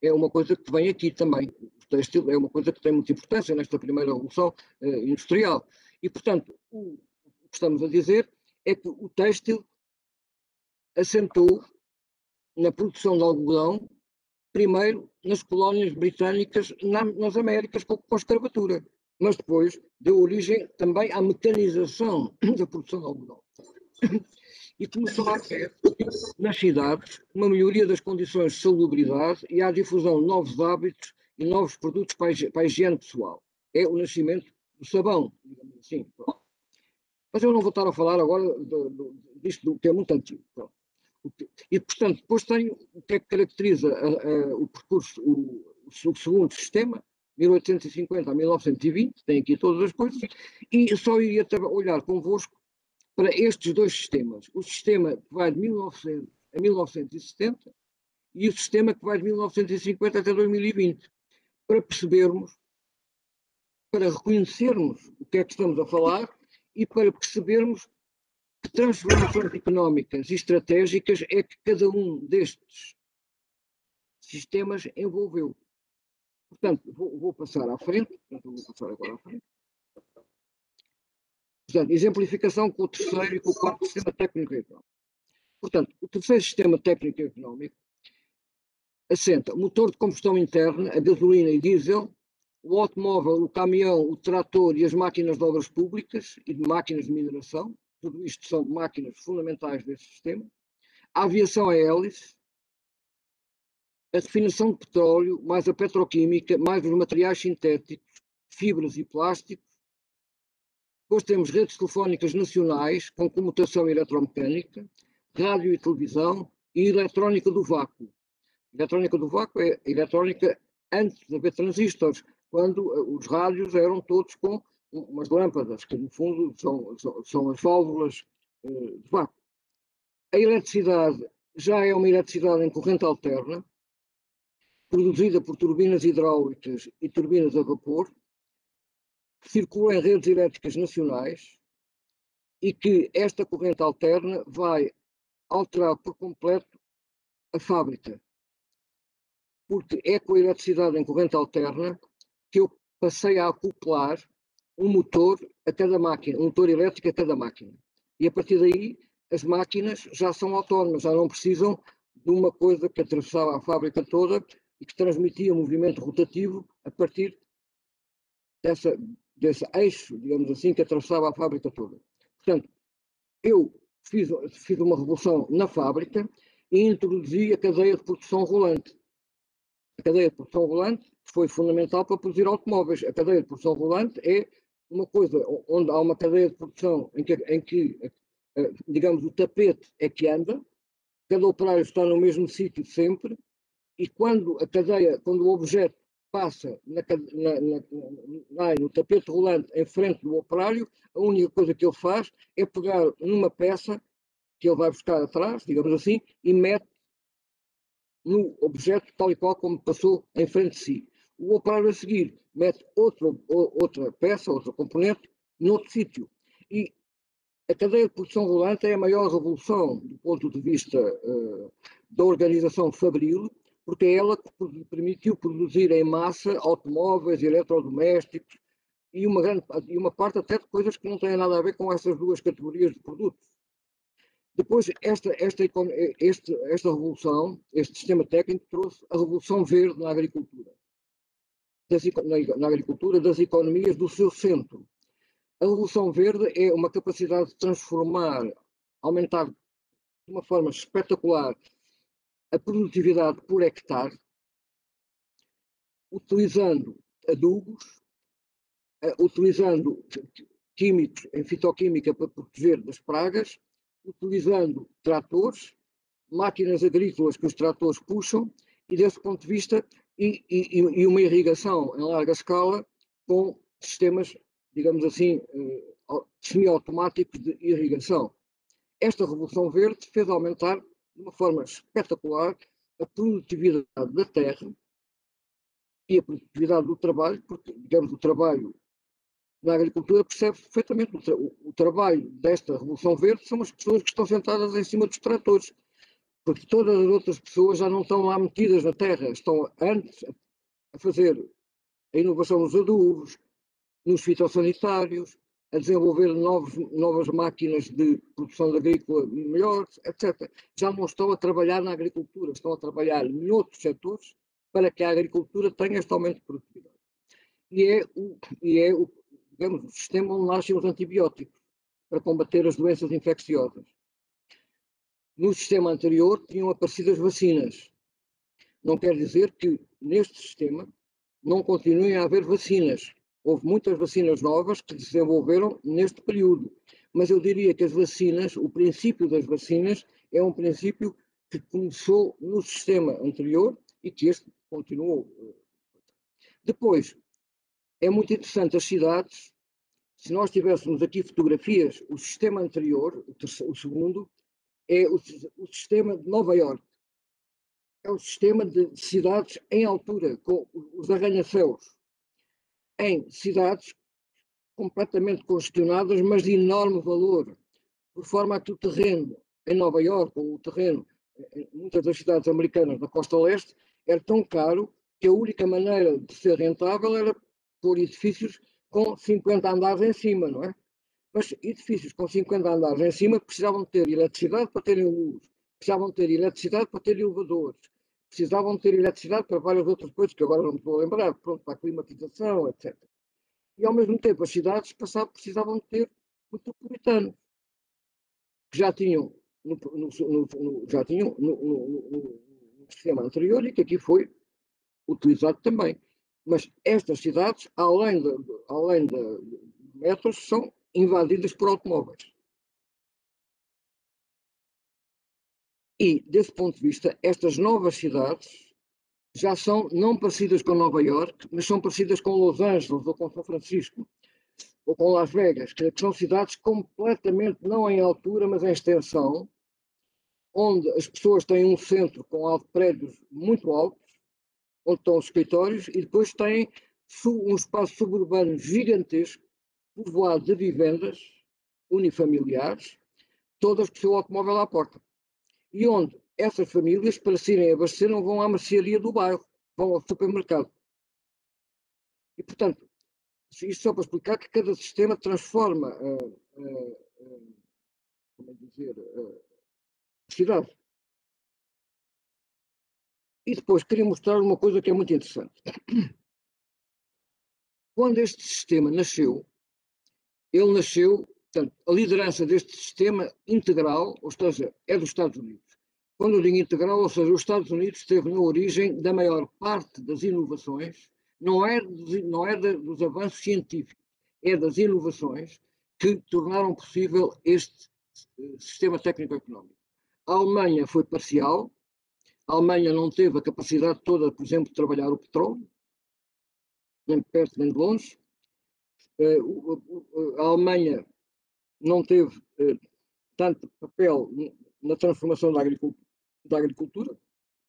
D: é uma coisa que vem aqui também. O têxtil é uma coisa que tem muita importância nesta primeira revolução industrial. E, portanto, o que estamos a dizer é que o têxtil assentou na produção de algodão, primeiro nas colónias britânicas, nas Américas, com a escravatura. Mas depois deu origem também à mecanização da produção de algodão. E começou a haver, nas cidades, uma melhoria das condições de salubridade e à difusão de novos hábitos e novos produtos para a higiene pessoal. É o nascimento do sabão, digamos assim. Mas eu não vou estar a falar agora disto que é muito antigo. E, portanto, depois tenho o que é que caracteriza o percurso, o segundo sistema, 1850 a 1920, tem aqui todas as coisas, e só iria olhar convosco para estes 2 sistemas. O sistema que vai de 1900 a 1970 e o sistema que vai de 1950 até 2020, para percebermos, para reconhecermos o que é que estamos a falar e para percebermos que transformações económicas e estratégicas é que cada um destes sistemas envolveu. Portanto, vou passar à frente. Vou passar agora à frente. Portanto, exemplificação com o terceiro e com o quarto sistema técnico-económico. Portanto, o terceiro sistema técnico-económico assenta o motor de combustão interna, a gasolina e diesel, o automóvel, o caminhão, o trator e as máquinas de obras públicas e de máquinas de mineração. Tudo isto são máquinas fundamentais deste sistema. A aviação a hélice, a refinação de petróleo, mais a petroquímica, mais os materiais sintéticos, fibras e plásticos. Depois temos redes telefónicas nacionais com comutação eletromecânica, rádio e televisão e eletrónica do vácuo. Eletrónica do vácuo é eletrónica antes de haver transistores, quando os rádios eram todos com umas lâmpadas, que no fundo são as válvulas de vácuo. A eletricidade já é uma eletricidade em corrente alterna, produzida por turbinas hidráulicas e turbinas a vapor, que circula em redes elétricas nacionais e que esta corrente alterna vai alterar por completo a fábrica. Porque é com a eletricidade em corrente alterna que eu passei a acoplar um motor a cada máquina, um motor elétrico a cada máquina. E a partir daí as máquinas já são autónomas, já não precisam de uma coisa que atravessava a fábrica toda e que transmitia movimento rotativo a partir desse eixo, digamos assim, que atravessava a fábrica toda. Portanto, eu fiz uma revolução na fábrica e introduzi a cadeia de produção rolante. A cadeia de produção rolante foi fundamental para produzir automóveis. A cadeia de produção rolante é uma coisa onde há uma cadeia de produção em que digamos, o tapete é que anda, cada operário está no mesmo sítio sempre, e quando o objeto passa no tapete rolante em frente do operário, a única coisa que ele faz é pegar numa peça que ele vai buscar atrás, digamos assim, e mete no objeto tal e qual como passou em frente de si. O operário a seguir mete outra peça, outro componente, noutro sítio. E a cadeia de produção rolante é a maior revolução do ponto de vista da organização fabril, porque é ela que permitiu produzir em massa automóveis, eletrodomésticos e uma parte até de coisas que não têm nada a ver com essas duas categorias de produtos. Depois, esta revolução, este sistema técnico, trouxe a revolução verde na agricultura. Na agricultura das economias do seu centro. A revolução verde é uma capacidade de transformar, aumentar de uma forma espetacular a produtividade por hectare, utilizando adubos, utilizando químicos em fitoquímica para proteger das pragas, utilizando tratores, máquinas agrícolas que os tratores puxam, e desse ponto de vista, e uma irrigação em larga escala com sistemas, digamos assim, semi-automáticos de irrigação. Esta revolução verde fez aumentar de uma forma espetacular a produtividade da terra e a produtividade do trabalho, porque, digamos, o trabalho na agricultura percebe perfeitamente o trabalho desta revolução verde são as pessoas que estão sentadas em cima dos tratores, porque todas as outras pessoas já não estão lá metidas na terra, estão antes a fazer a inovação nos adubos, nos fitossanitários, a desenvolver novas máquinas de produção agrícola melhores, etc. Já não estão a trabalhar na agricultura, estão a trabalhar em outros setores para que a agricultura tenha este aumento de produtividade. Digamos, o sistema onde nascem os antibióticos para combater as doenças infecciosas. No sistema anterior tinham aparecido as vacinas. Não quer dizer que neste sistema não continuem a haver vacinas. Houve muitas vacinas novas que se desenvolveram neste período. Mas eu diria que as vacinas, o princípio das vacinas, é um princípio que começou no sistema anterior e que este continuou. Depois, é muito interessante as cidades. Se nós tivéssemos aqui fotografias, o sistema anterior, o segundo, é o sistema de Nova Iorque. É o sistema de cidades em altura, com os arranha-céus, em cidades completamente congestionadas, mas de enorme valor, por forma a que o terreno em Nova Iorque, ou o terreno em muitas das cidades americanas da costa leste, era tão caro que a única maneira de ser rentável era pôr edifícios com 50 andares em cima, não é? Mas edifícios com 50 andares em cima precisavam ter eletricidade para terem luz, precisavam ter eletricidade para ter elevadores, precisavam ter eletricidade para várias outras coisas que agora não me estou a lembrar, pronto, para a climatização, etc. E ao mesmo tempo as cidades precisavam ter metropolitanos, que já tinham no sistema anterior e que aqui foi utilizado também. Mas estas cidades, além de metros, são invadidas por automóveis. E, desse ponto de vista, estas novas cidades já são não parecidas com Nova Iorque, mas são parecidas com Los Angeles ou com São Francisco ou com Las Vegas, que são cidades completamente não em altura, mas em extensão, onde as pessoas têm um centro com prédios muito altos, onde estão os escritórios, e depois têm um espaço suburbano gigantesco, povoado de vivendas unifamiliares, todas com o seu automóvel à porta. E onde essas famílias, para se irem abastecer, não vão à mercearia do bairro, vão ao supermercado. E, portanto, isto só para explicar que cada sistema transforma como dizer, a cidade. E depois queria mostrar uma coisa que é muito interessante. Quando este sistema nasceu, ele nasceu, portanto, a liderança deste sistema integral, ou seja, é dos Estados Unidos. Quando eu digo integral, ou seja, os Estados Unidos esteve na origem da maior parte das inovações, não é dos avanços científicos, é das inovações que tornaram possível este sistema técnico-económico. A Alemanha foi parcial, a Alemanha não teve a capacidade toda, por exemplo, de trabalhar o petróleo, nem de perto nem de longe. A Alemanha não teve tanto papel na transformação da agricultura,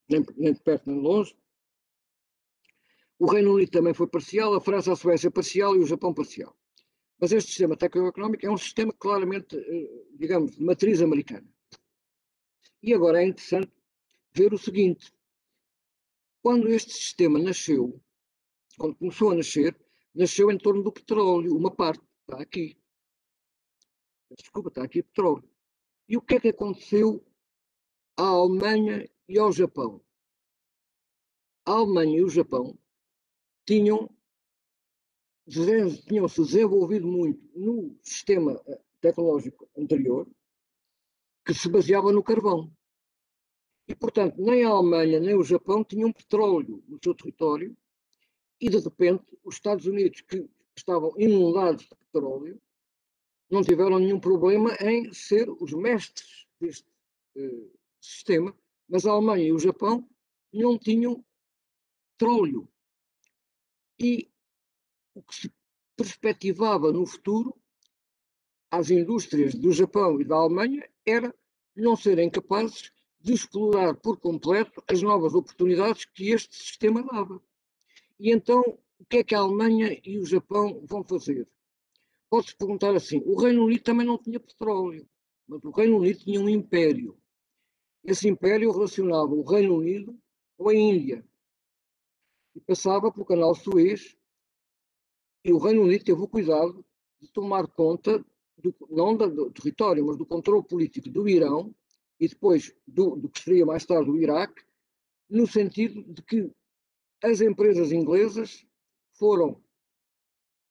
D: nem de perto nem de longe. O Reino Unido também foi parcial, a França, a Suécia parcial e o Japão parcial. Mas este sistema técnico-económico é um sistema claramente, digamos, de matriz americana. E agora é interessante ver o seguinte: quando este sistema nasceu, quando começou a nascer, nasceu em torno do petróleo, uma parte, está aqui. Desculpa, está aqui petróleo. E o que é que aconteceu à Alemanha e ao Japão? A Alemanha e o Japão tinham-se desenvolvido muito no sistema tecnológico anterior, que se baseava no carvão. E, portanto, nem a Alemanha nem o Japão tinham petróleo no seu território, e, de repente, os Estados Unidos, que estavam inundados de petróleo, não tiveram nenhum problema em ser os mestres deste sistema, mas a Alemanha e o Japão não tinham petróleo. E o que se perspectivava no futuro às indústrias do Japão e da Alemanha era não serem capazes de explorar por completo as novas oportunidades que este sistema dava. E então, o que é que a Alemanha e o Japão vão fazer? Pode-se perguntar assim: o Reino Unido também não tinha petróleo, mas o Reino Unido tinha um império. Esse império relacionava o Reino Unido com a Índia e passava pelo canal Suez, e o Reino Unido teve o cuidado de tomar conta, não do território, mas do controle político do Irão e depois do que seria mais tarde o Iraque, no sentido de que as empresas inglesas foram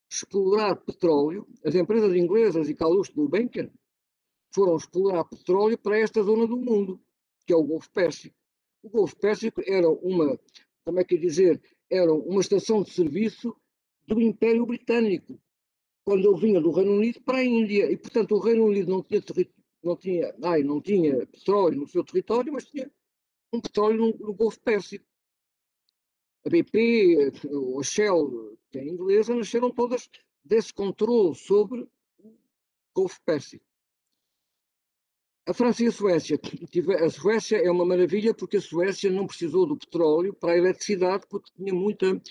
D: explorar petróleo, as empresas inglesas e Calouste Gulbenkian foram explorar petróleo para esta zona do mundo, que é o Golfo Pérsico. O Golfo Pérsico era era uma estação de serviço do Império Britânico, quando ele vinha do Reino Unido para a Índia. E, portanto, o Reino Unido não tinha petróleo no seu território, mas tinha um petróleo no Golfo Pérsico. A BP, a Shell, que é inglesa, nasceram todas desse controle sobre o Golfo Pérsico. A França e a Suécia. A Suécia é uma maravilha porque a Suécia não precisou do petróleo para a eletricidade, porque tinha muita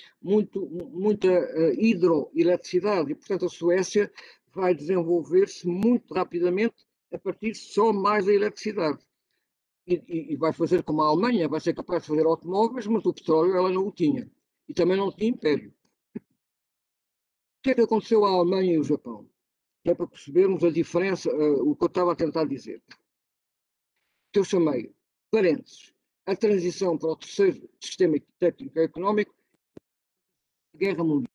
D: hidroeletricidade, e, portanto, a Suécia vai desenvolver-se muito rapidamente a partir só mais da eletricidade. E vai fazer como a Alemanha, vai ser capaz de fazer automóveis, mas o petróleo ela não o tinha. E também não tinha império. O que é que aconteceu à Alemanha e ao Japão? É para percebermos a diferença, o que eu estava a tentar dizer. Que eu chamei, parênteses, a transição para o terceiro sistema técnico-económico, a Guerra Mundial.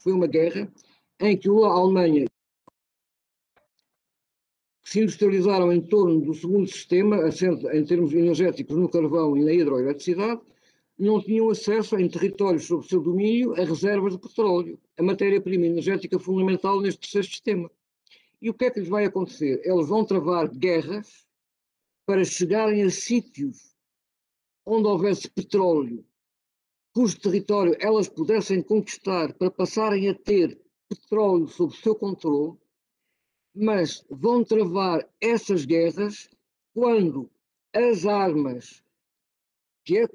D: Foi uma guerra em que a Alemanha se industrializaram em torno do segundo sistema, assente em termos energéticos no carvão e na hidroeletricidade, não tinham acesso em territórios sob seu domínio a reservas de petróleo, a matéria-prima energética fundamental neste terceiro sistema. E o que é que lhes vai acontecer? Eles vão travar guerras para chegarem a sítios onde houvesse petróleo, cujo território elas pudessem conquistar para passarem a ter petróleo sob o seu controle, mas vão travar essas guerras quando as armas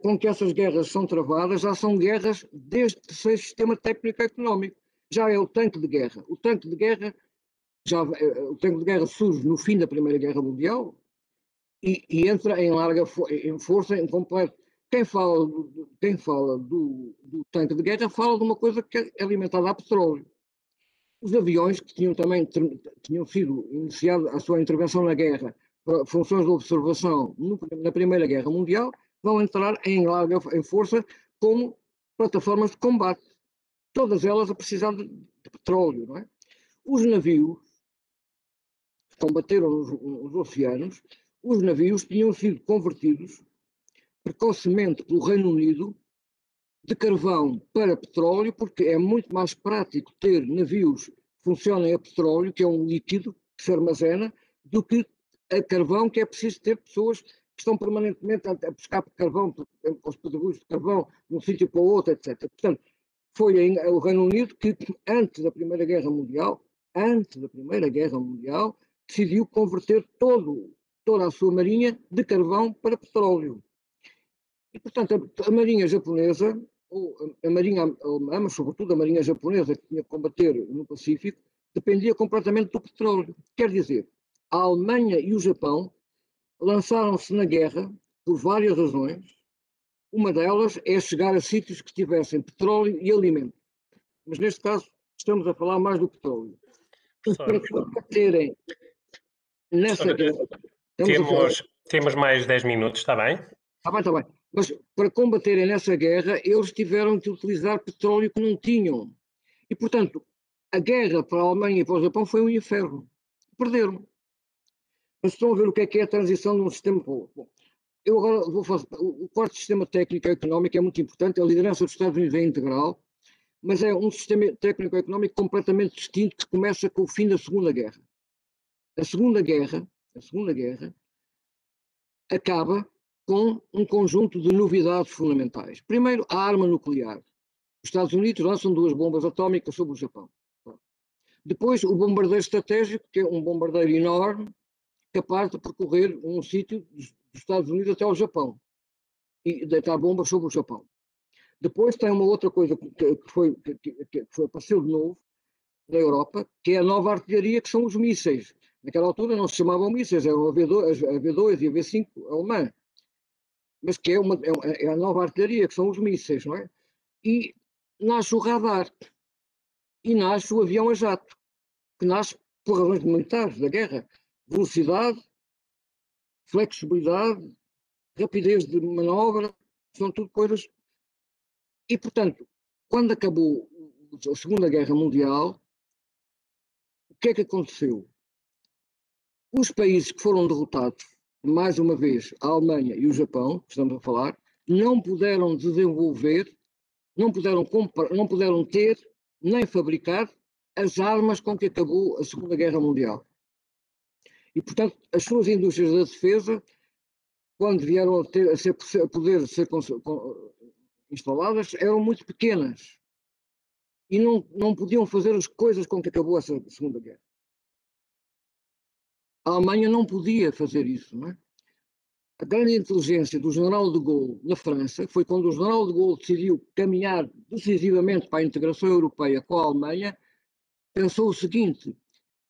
D: com que essas guerras são travadas já são guerras deste terceiro sistema técnico-económico. Já é o tanque de guerra. O tanque de guerra surge no fim da Primeira Guerra Mundial e entra em larga força, em completo. Quem fala do tanque de guerra fala de uma coisa que é alimentada a petróleo. Os aviões que tinham sido iniciado a sua intervenção na guerra para funções de observação na Primeira Guerra Mundial vão entrar em força como plataformas de combate. Todas elas a precisar de petróleo, não é? Os navios que combateram nos oceanos, os navios tinham sido convertidos precocemente pelo Reino Unido de carvão para petróleo, porque é muito mais prático ter navios que funcionem a petróleo, que é um líquido que se armazena, do que a carvão, que é preciso ter pessoas que estão permanentemente a buscar carvão, aos pedregulhos de carvão, de um sítio para o outro, etc. Portanto, foi o Reino Unido que, antes da Primeira Guerra Mundial, decidiu converter toda a sua marinha de carvão para petróleo. E, portanto, a marinha japonesa, mas sobretudo a marinha japonesa, que tinha que combater no Pacífico, dependia completamente do petróleo. Quer dizer, a Alemanha e o Japão lançaram-se na guerra por várias razões. Uma delas é chegar a sítios que tivessem petróleo e alimento. Mas neste caso estamos a falar mais do petróleo. Para combaterem nessa guerra...
A: Temos mais 10 minutos, está bem?
D: Está bem. Mas para combaterem nessa guerra, eles tiveram de utilizar petróleo que não tinham. E, portanto, a guerra para a Alemanha e para o Japão foi um inferno. Perderam. Mas estão a ver o que é a transição de um sistema para o outro. Bom, eu agora vou fazer... O quarto sistema técnico-económico é muito importante. A liderança dos Estados Unidos é integral, mas é um sistema técnico-económico completamente distinto que começa com o fim da Segunda Guerra. A Segunda Guerra acaba com um conjunto de novidades fundamentais. Primeiro, a arma nuclear. Os Estados Unidos lançam 2 bombas atómicas sobre o Japão. Depois, o bombardeiro estratégico, que é um bombardeiro enorme, capaz de percorrer um sítio dos Estados Unidos até ao Japão e deitar bombas sobre o Japão. Depois tem uma outra coisa que apareceu de novo na Europa, que é a nova artilharia, que são os mísseis. Naquela altura não se chamavam mísseis, eram a V2 e a V5 alemã. Mas que é a nova artilharia, que são os mísseis, não é? E nasce o radar. E nasce o avião a jato, que nasce por razões militares da guerra. Velocidade, flexibilidade, rapidez de manobra, são tudo coisas. E, portanto, quando acabou a Segunda Guerra Mundial, o que é que aconteceu? Os países que foram derrotados, mais uma vez, a Alemanha e o Japão, que estamos a falar, não puderam desenvolver, não puderam ter, nem fabricar as armas com que acabou a Segunda Guerra Mundial. E, portanto, as suas indústrias da defesa, quando vieram a poder ser instaladas, eram muito pequenas. E não podiam fazer as coisas com que acabou essa Segunda Guerra. A Alemanha não podia fazer isso, não é? A grande inteligência do general de Gaulle na França foi quando o general de Gaulle decidiu caminhar decisivamente para a integração europeia com a Alemanha, pensou o seguinte: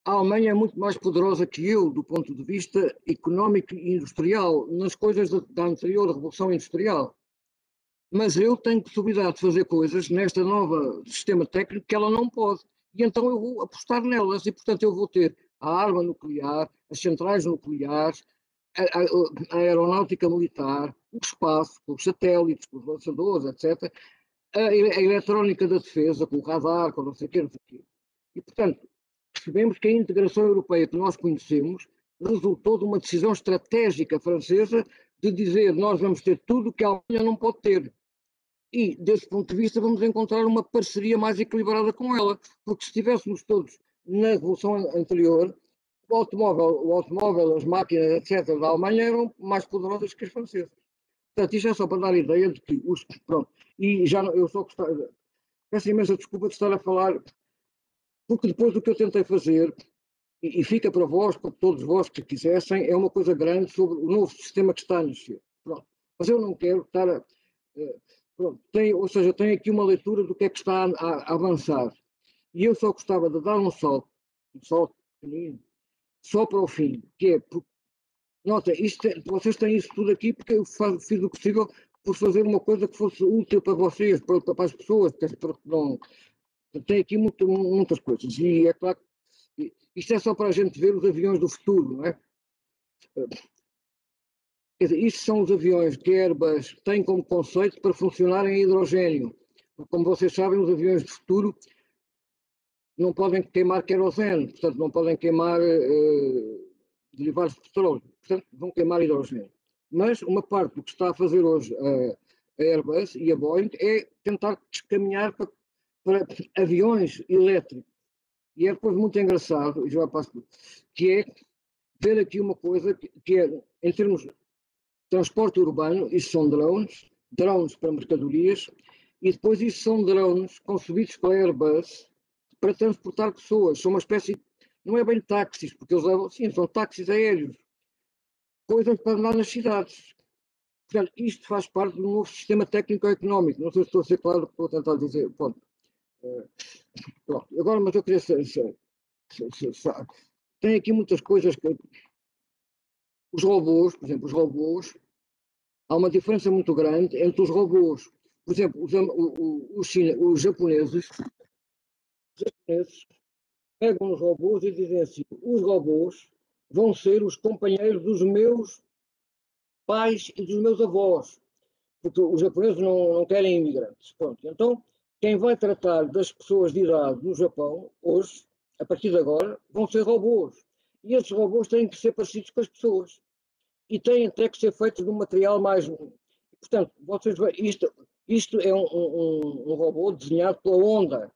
D: a Alemanha é muito mais poderosa que eu do ponto de vista económico e industrial, nas coisas da anterior Revolução Industrial. Mas eu tenho possibilidade de fazer coisas nesta nova sistema técnico que ela não pode. E então eu vou apostar nelas. E, portanto, eu vou ter a arma nuclear, as centrais nucleares, a aeronáutica militar, o espaço, com os satélites, com os lançadores, etc. A eletrónica da defesa, com o radar, com não sei o quê. E, portanto, percebemos que a integração europeia que nós conhecemos resultou de uma decisão estratégica francesa de dizer nós vamos ter tudo o que a Alemanha não pode ter. E, desse ponto de vista, vamos encontrar uma parceria mais equilibrada com ela, porque se estivéssemos todos na Revolução anterior, o automóvel, as máquinas, etc., da Alemanha eram mais poderosas que as francesas. Portanto, isto é só para dar a ideia de que os. Pronto. E já eu só gostava. Peço imensa desculpa de estar a falar, porque depois do que eu tentei fazer, e fica para vós, para todos vós que quisessem, é uma coisa grande sobre o novo sistema que está a nascer. Pronto. Mas eu não quero estar a. Pronto, ou seja, tem aqui uma leitura do que é que está a avançar. E eu só gostava de dar um salto pequenino, só para o fim, que é. Nota, vocês têm isso tudo aqui porque eu fiz o possível por fazer uma coisa que fosse útil para vocês, para as pessoas, porque não, tem aqui muitas coisas. E é claro que isto é só para a gente ver os aviões do futuro, não é? Quer dizer, isto são os aviões que a Airbus tem como conceito para funcionar em hidrogênio. Porque, como vocês sabem, os aviões do futuro não podem queimar querosene, portanto, não podem queimar derivados de petróleo, portanto, vão queimar hidrogênio. Mas uma parte do que está a fazer hoje a Airbus e a Boeing é tentar descaminhar para aviões elétricos. E é depois muito engraçado, já passo, que é ver aqui uma coisa que é, em termos de transporte urbano, isso são drones para mercadorias, e depois isso são drones concebidos pela Airbus para transportar pessoas. São uma espécie, não é bem táxis, porque eles levam, sim, são táxis aéreos, coisas para andar nas cidades. Portanto, isto faz parte do novo sistema técnico-económico. Não sei se estou a ser claro o que estou a tentar dizer. Pronto. Agora, mas eu queria tem aqui muitas coisas que. Os robôs, por exemplo, há uma diferença muito grande entre os robôs. Por exemplo, os japoneses pegam os robôs e dizem assim: os robôs vão ser os companheiros dos meus pais e dos meus avós, porque os japoneses não querem imigrantes. Pronto. Então, quem vai tratar das pessoas de idade no Japão, hoje, a partir de agora, vão ser robôs. E esses robôs têm que ser parecidos com as pessoas. E têm até que ser feitos de um material mais. Portanto, vocês veem, isto é um robô desenhado pela Honda.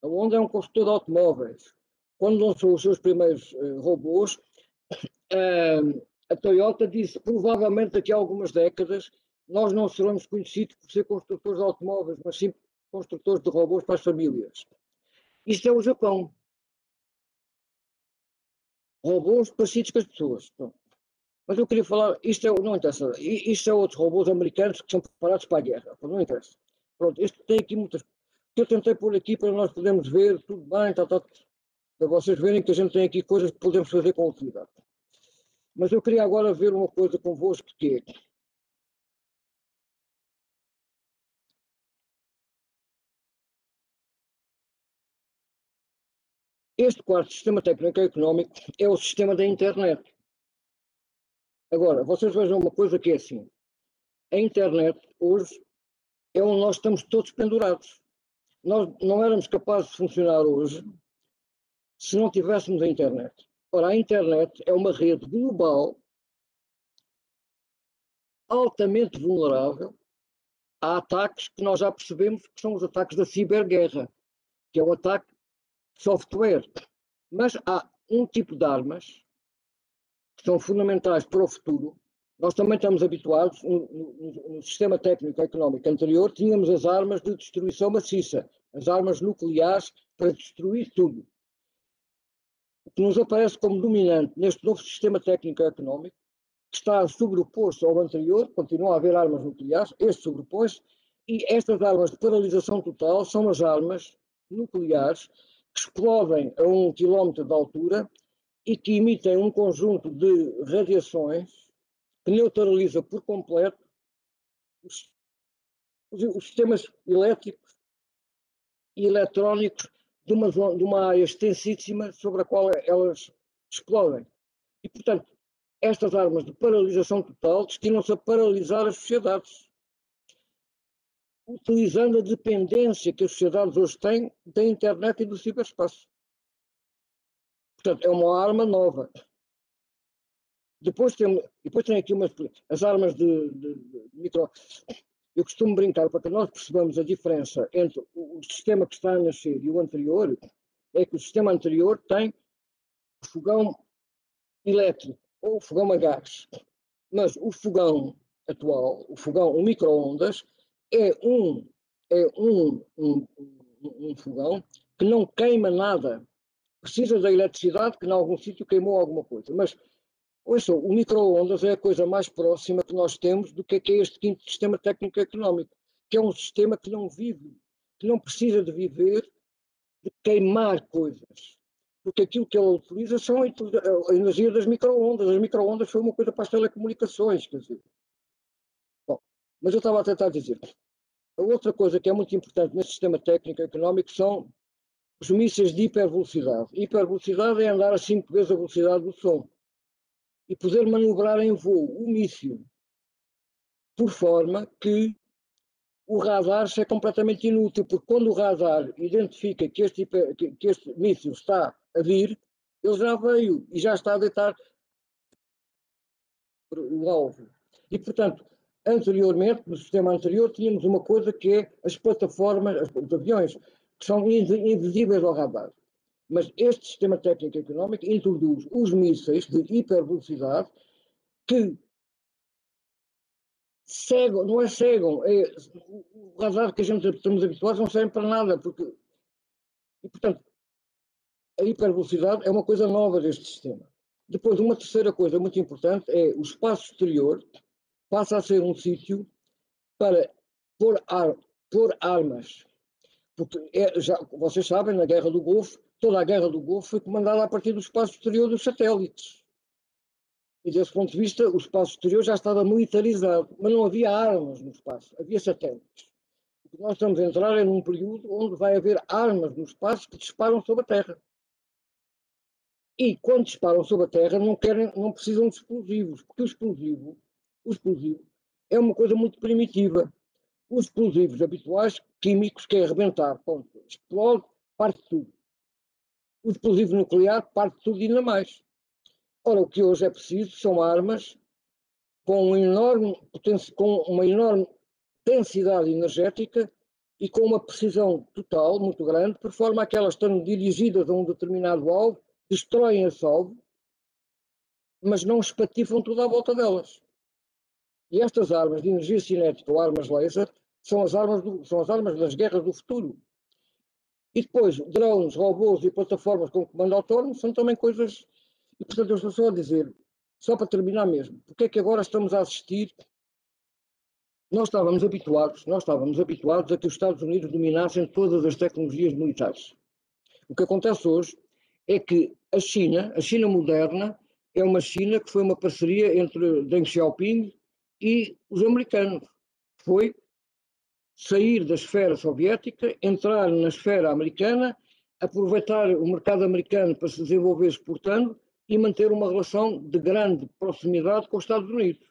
D: A Honda é um construtor de automóveis. Quando lançou os seus primeiros robôs, a Toyota disse, provavelmente daqui a algumas décadas, nós não seremos conhecidos por ser construtores de automóveis, mas sim construtores de robôs para as famílias. Isto é o Japão. Robôs parecidos com as pessoas. Pronto. Mas eu queria falar, não interessa, isto é outros robôs americanos que são preparados para a guerra, não interessa. Pronto, isto tem aqui muitas. Eu tentei pôr aqui para nós podermos ver, tudo bem, para vocês verem que a gente tem aqui coisas que podemos fazer com utilidade. Mas eu queria agora ver uma coisa convosco que é. Este quarto sistema técnico-económico é o sistema da internet. Agora, vocês vejam uma coisa que é assim. A internet, hoje, é onde nós estamos todos pendurados. Nós não éramos capazes de funcionar hoje se não tivéssemos a internet. Ora, a internet é uma rede global altamente vulnerável a ataques que nós já percebemos que são os ataques da ciberguerra, que é o ataque de software. Mas há um tipo de armas que são fundamentais para o futuro. Nós também estamos habituados, no sistema técnico-económico anterior, tínhamos as armas de destruição maciça, as armas nucleares para destruir tudo. O que nos aparece como dominante neste novo sistema técnico-económico, que está a sobrepor-se ao anterior, continua a haver armas nucleares, este sobrepõe-se, e estas armas de paralisação total são as armas nucleares que explodem a 1 km de altura e que emitem um conjunto de radiações que neutraliza por completo os sistemas elétricos e eletrónicos de uma área extensíssima sobre a qual elas explodem. E, portanto, estas armas de paralisação total destinam-se a paralisar as sociedades, utilizando a dependência que as sociedades hoje têm da internet e do ciberespaço. Portanto, é uma arma nova. Depois tem aqui as armas de micro. Eu costumo brincar para que nós percebamos a diferença entre o sistema que está a nascer e o anterior, é que o sistema anterior tem fogão elétrico ou o fogão a gás, mas o fogão atual, o micro-ondas, é um fogão que não queima nada. Precisa da eletricidade, que em algum sítio queimou alguma coisa. Mas, ouçam, o micro-ondas é a coisa mais próxima que nós temos do que é este quinto sistema técnico-económico, que é um sistema que não vive, que não precisa de viver, de queimar coisas. Porque aquilo que ele utiliza são a energia das micro-ondas. As micro-ondas foi uma coisa para as telecomunicações, quer dizer. Bom, mas eu estava a tentar dizer, a outra coisa que é muito importante nesse sistema técnico-económico são os mísseis de hipervelocidade. Hipervelocidade é andar a 5 vezes a velocidade do som e poder manobrar em voo o míssil por forma que o radar seja completamente inútil, porque quando o radar identifica que este míssil está a vir, ele já veio e já está a deitar o alvo. E, portanto, anteriormente, no sistema anterior, tínhamos uma coisa que é as plataformas, os aviões, que são invisíveis ao radar. Mas este sistema técnico-económico introduz os mísseis de hipervelocidade que cegam, não é cegam, é o radar que a gente estamos habituados não serve para nada, porque, e portanto, a hipervelocidade é uma coisa nova deste sistema. Depois, uma terceira coisa muito importante é o espaço exterior passa a ser um sítio para pôr armas. Porque vocês sabem, na Guerra do Golfo, toda a Guerra do Golfo foi comandada a partir do espaço exterior dos satélites. E desse ponto de vista, o espaço exterior já estava militarizado, mas não havia armas no espaço, havia satélites. O que nós estamos a entrar é num período onde vai haver armas no espaço que disparam sobre a Terra. E quando disparam sobre a Terra não precisam de explosivos, porque o explosivo é uma coisa muito primitiva. Os explosivos habituais, químicos, que é arrebentar, ponto, explode, parte tudo. O explosivo nuclear parte tudo e ainda mais. Ora, o que hoje é preciso são armas com uma enorme densidade energética e com uma precisão total muito grande, por forma a que elas estão dirigidas a um determinado alvo, destroem esse alvo, mas não espatifam tudo à volta delas. E estas armas de energia cinética ou armas laser são as armas das guerras do futuro. E depois, drones, robôs e plataformas com comando autónomo são também coisas. E portanto, eu estou só a dizer, só para terminar mesmo, porque é que agora estamos a assistir. Nós estávamos habituados a que os Estados Unidos dominassem todas as tecnologias militares. O que acontece hoje é que a China moderna, é uma China que foi uma parceria entre Deng Xiaoping e os americanos. Foi sair da esfera soviética, entrar na esfera americana, aproveitar o mercado americano para se desenvolver exportando e manter uma relação de grande proximidade com os Estados Unidos.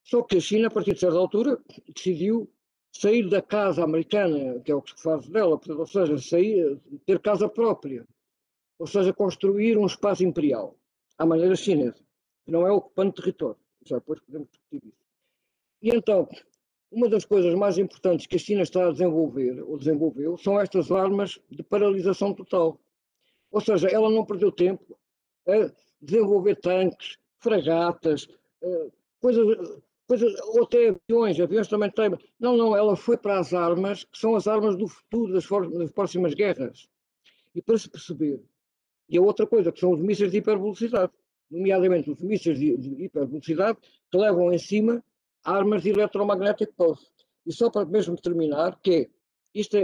D: Só que a China, a partir de certa altura, decidiu sair da casa americana, que é o que se faz dela, ou seja, ter casa própria, ou seja, construir um espaço imperial, à maneira chinesa, que não é ocupando território. Já depois podemos discutir isso. E então, uma das coisas mais importantes que a China está a desenvolver, ou desenvolveu, são estas armas de paralisação total. Ou seja, ela não perdeu tempo a desenvolver tanques, fragatas, coisas, ou até aviões também têm. Não, ela foi para as armas, que são as armas do futuro das próximas guerras. E para se perceber, e a outra coisa, que são os mísseis de hipervelocidade, nomeadamente os mísseis de hipervelocidade, que levam em cima armas de electromagnetic pulse. E só para mesmo terminar, isto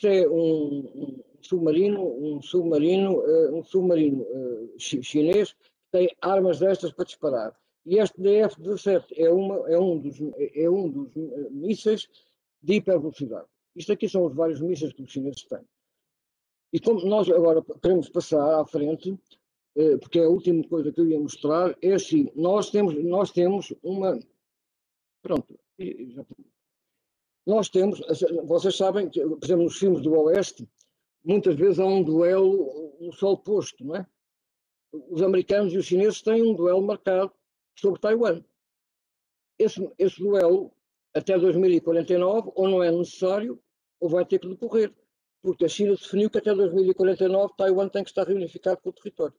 D: é um submarino chinês que tem armas destas para disparar. E este DF-17 é um dos mísseis de hipervelocidade. Isto aqui são os vários mísseis que os chineses têm. E como nós agora queremos passar à frente, porque é a última coisa que eu ia mostrar, é assim, nós temos uma... Pronto, nós temos, vocês sabem que, por exemplo, nos filmes do Oeste, muitas vezes há um duelo no sol posto, não é? Os americanos e os chineses têm um duelo marcado sobre Taiwan. Esse duelo, até 2049, ou não é necessário, ou vai ter que decorrer, porque a China definiu que até 2049 Taiwan tem que estar reunificado com o território.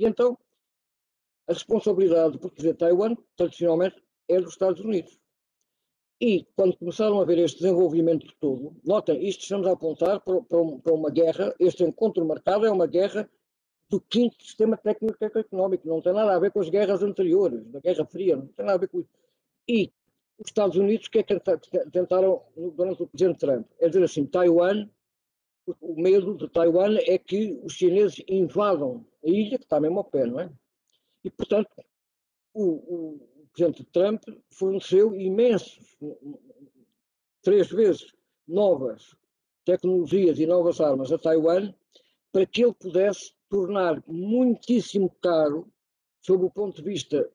D: E então, a responsabilidade de proteger Taiwan, tradicionalmente, é dos Estados Unidos. E, quando começaram a ver este desenvolvimento todo, notem, isto estamos a apontar para uma guerra, este encontro marcado é uma guerra do quinto sistema técnico económico, não tem nada a ver com as guerras anteriores, da Guerra Fria, não tem nada a ver com isso. E os Estados Unidos, o que é que tentaram durante o presidente Trump? É dizer assim, Taiwan, o medo de Taiwan é que os chineses invadam a ilha, que está mesmo ao pé, não é? E, portanto, o presidente Trump forneceu imensos, 3 vezes novas tecnologias e novas armas a Taiwan para que ele pudesse tornar muitíssimo caro, sob o ponto de vista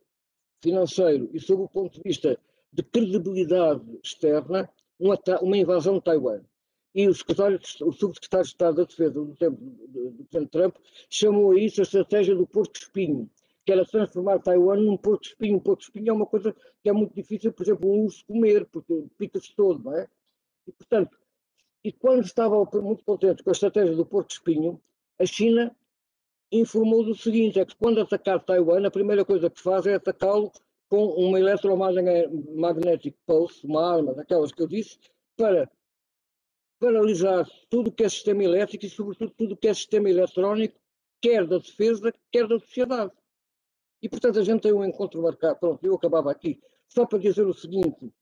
D: financeiro e sob o ponto de vista de credibilidade externa, uma invasão de Taiwan. E o subsecretário de Estado da Defesa do tempo do presidente Trump chamou a isso a estratégia do porco-espinho, que era transformar Taiwan num porco-espinho. Um porco-espinho é uma coisa que é muito difícil, por exemplo, um urso comer, porque pica-se todo, não é? E, portanto, quando estava muito contente com a estratégia do porco-espinho, a China informou do seguinte, é que quando atacar Taiwan, a primeira coisa que faz é atacá-lo com uma electromagnetic pulse, uma arma daquelas que eu disse, para paralisar tudo o que é sistema elétrico e, sobretudo, tudo o que é sistema eletrónico, quer da defesa, quer da sociedade. E, portanto, a gente tem um encontro marcado. Pronto, eu acabava aqui. Só para dizer o seguinte,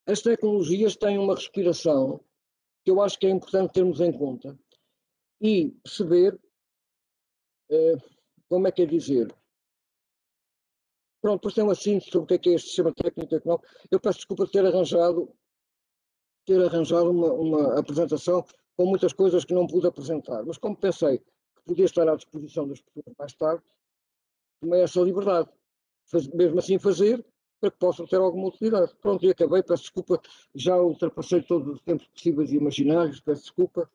D: as tecnologias têm uma respiração que eu acho que é importante termos em conta e perceber, como é que é dizer, pronto, depois tem uma síntese sobre o que é este sistema técnico económico. Eu peço desculpa de ter arranjado uma apresentação com muitas coisas que não pude apresentar, mas como pensei que podia estar à disposição das pessoas mais tarde, tomei essa liberdade, mesmo assim fazer, para que possam ter alguma utilidade. Pronto, e acabei, peço desculpa, já ultrapassei todos os tempos possíveis e imaginários, peço desculpa.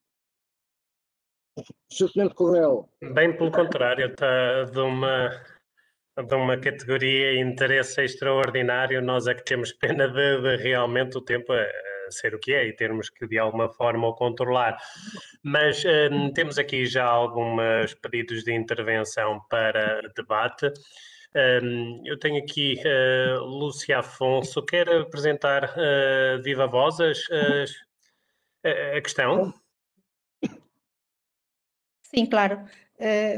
D: Sr. Tenente Coronel.
A: Bem pelo contrário, está de uma categoria e interesse extraordinário. Nós é que temos pena de realmente o tempo ser o que é e termos que de alguma forma o controlar. Mas temos aqui já alguns pedidos de intervenção para debate. Eu tenho aqui Lúcia Afonso. Quer apresentar viva voz a questão?
E: Sim, claro.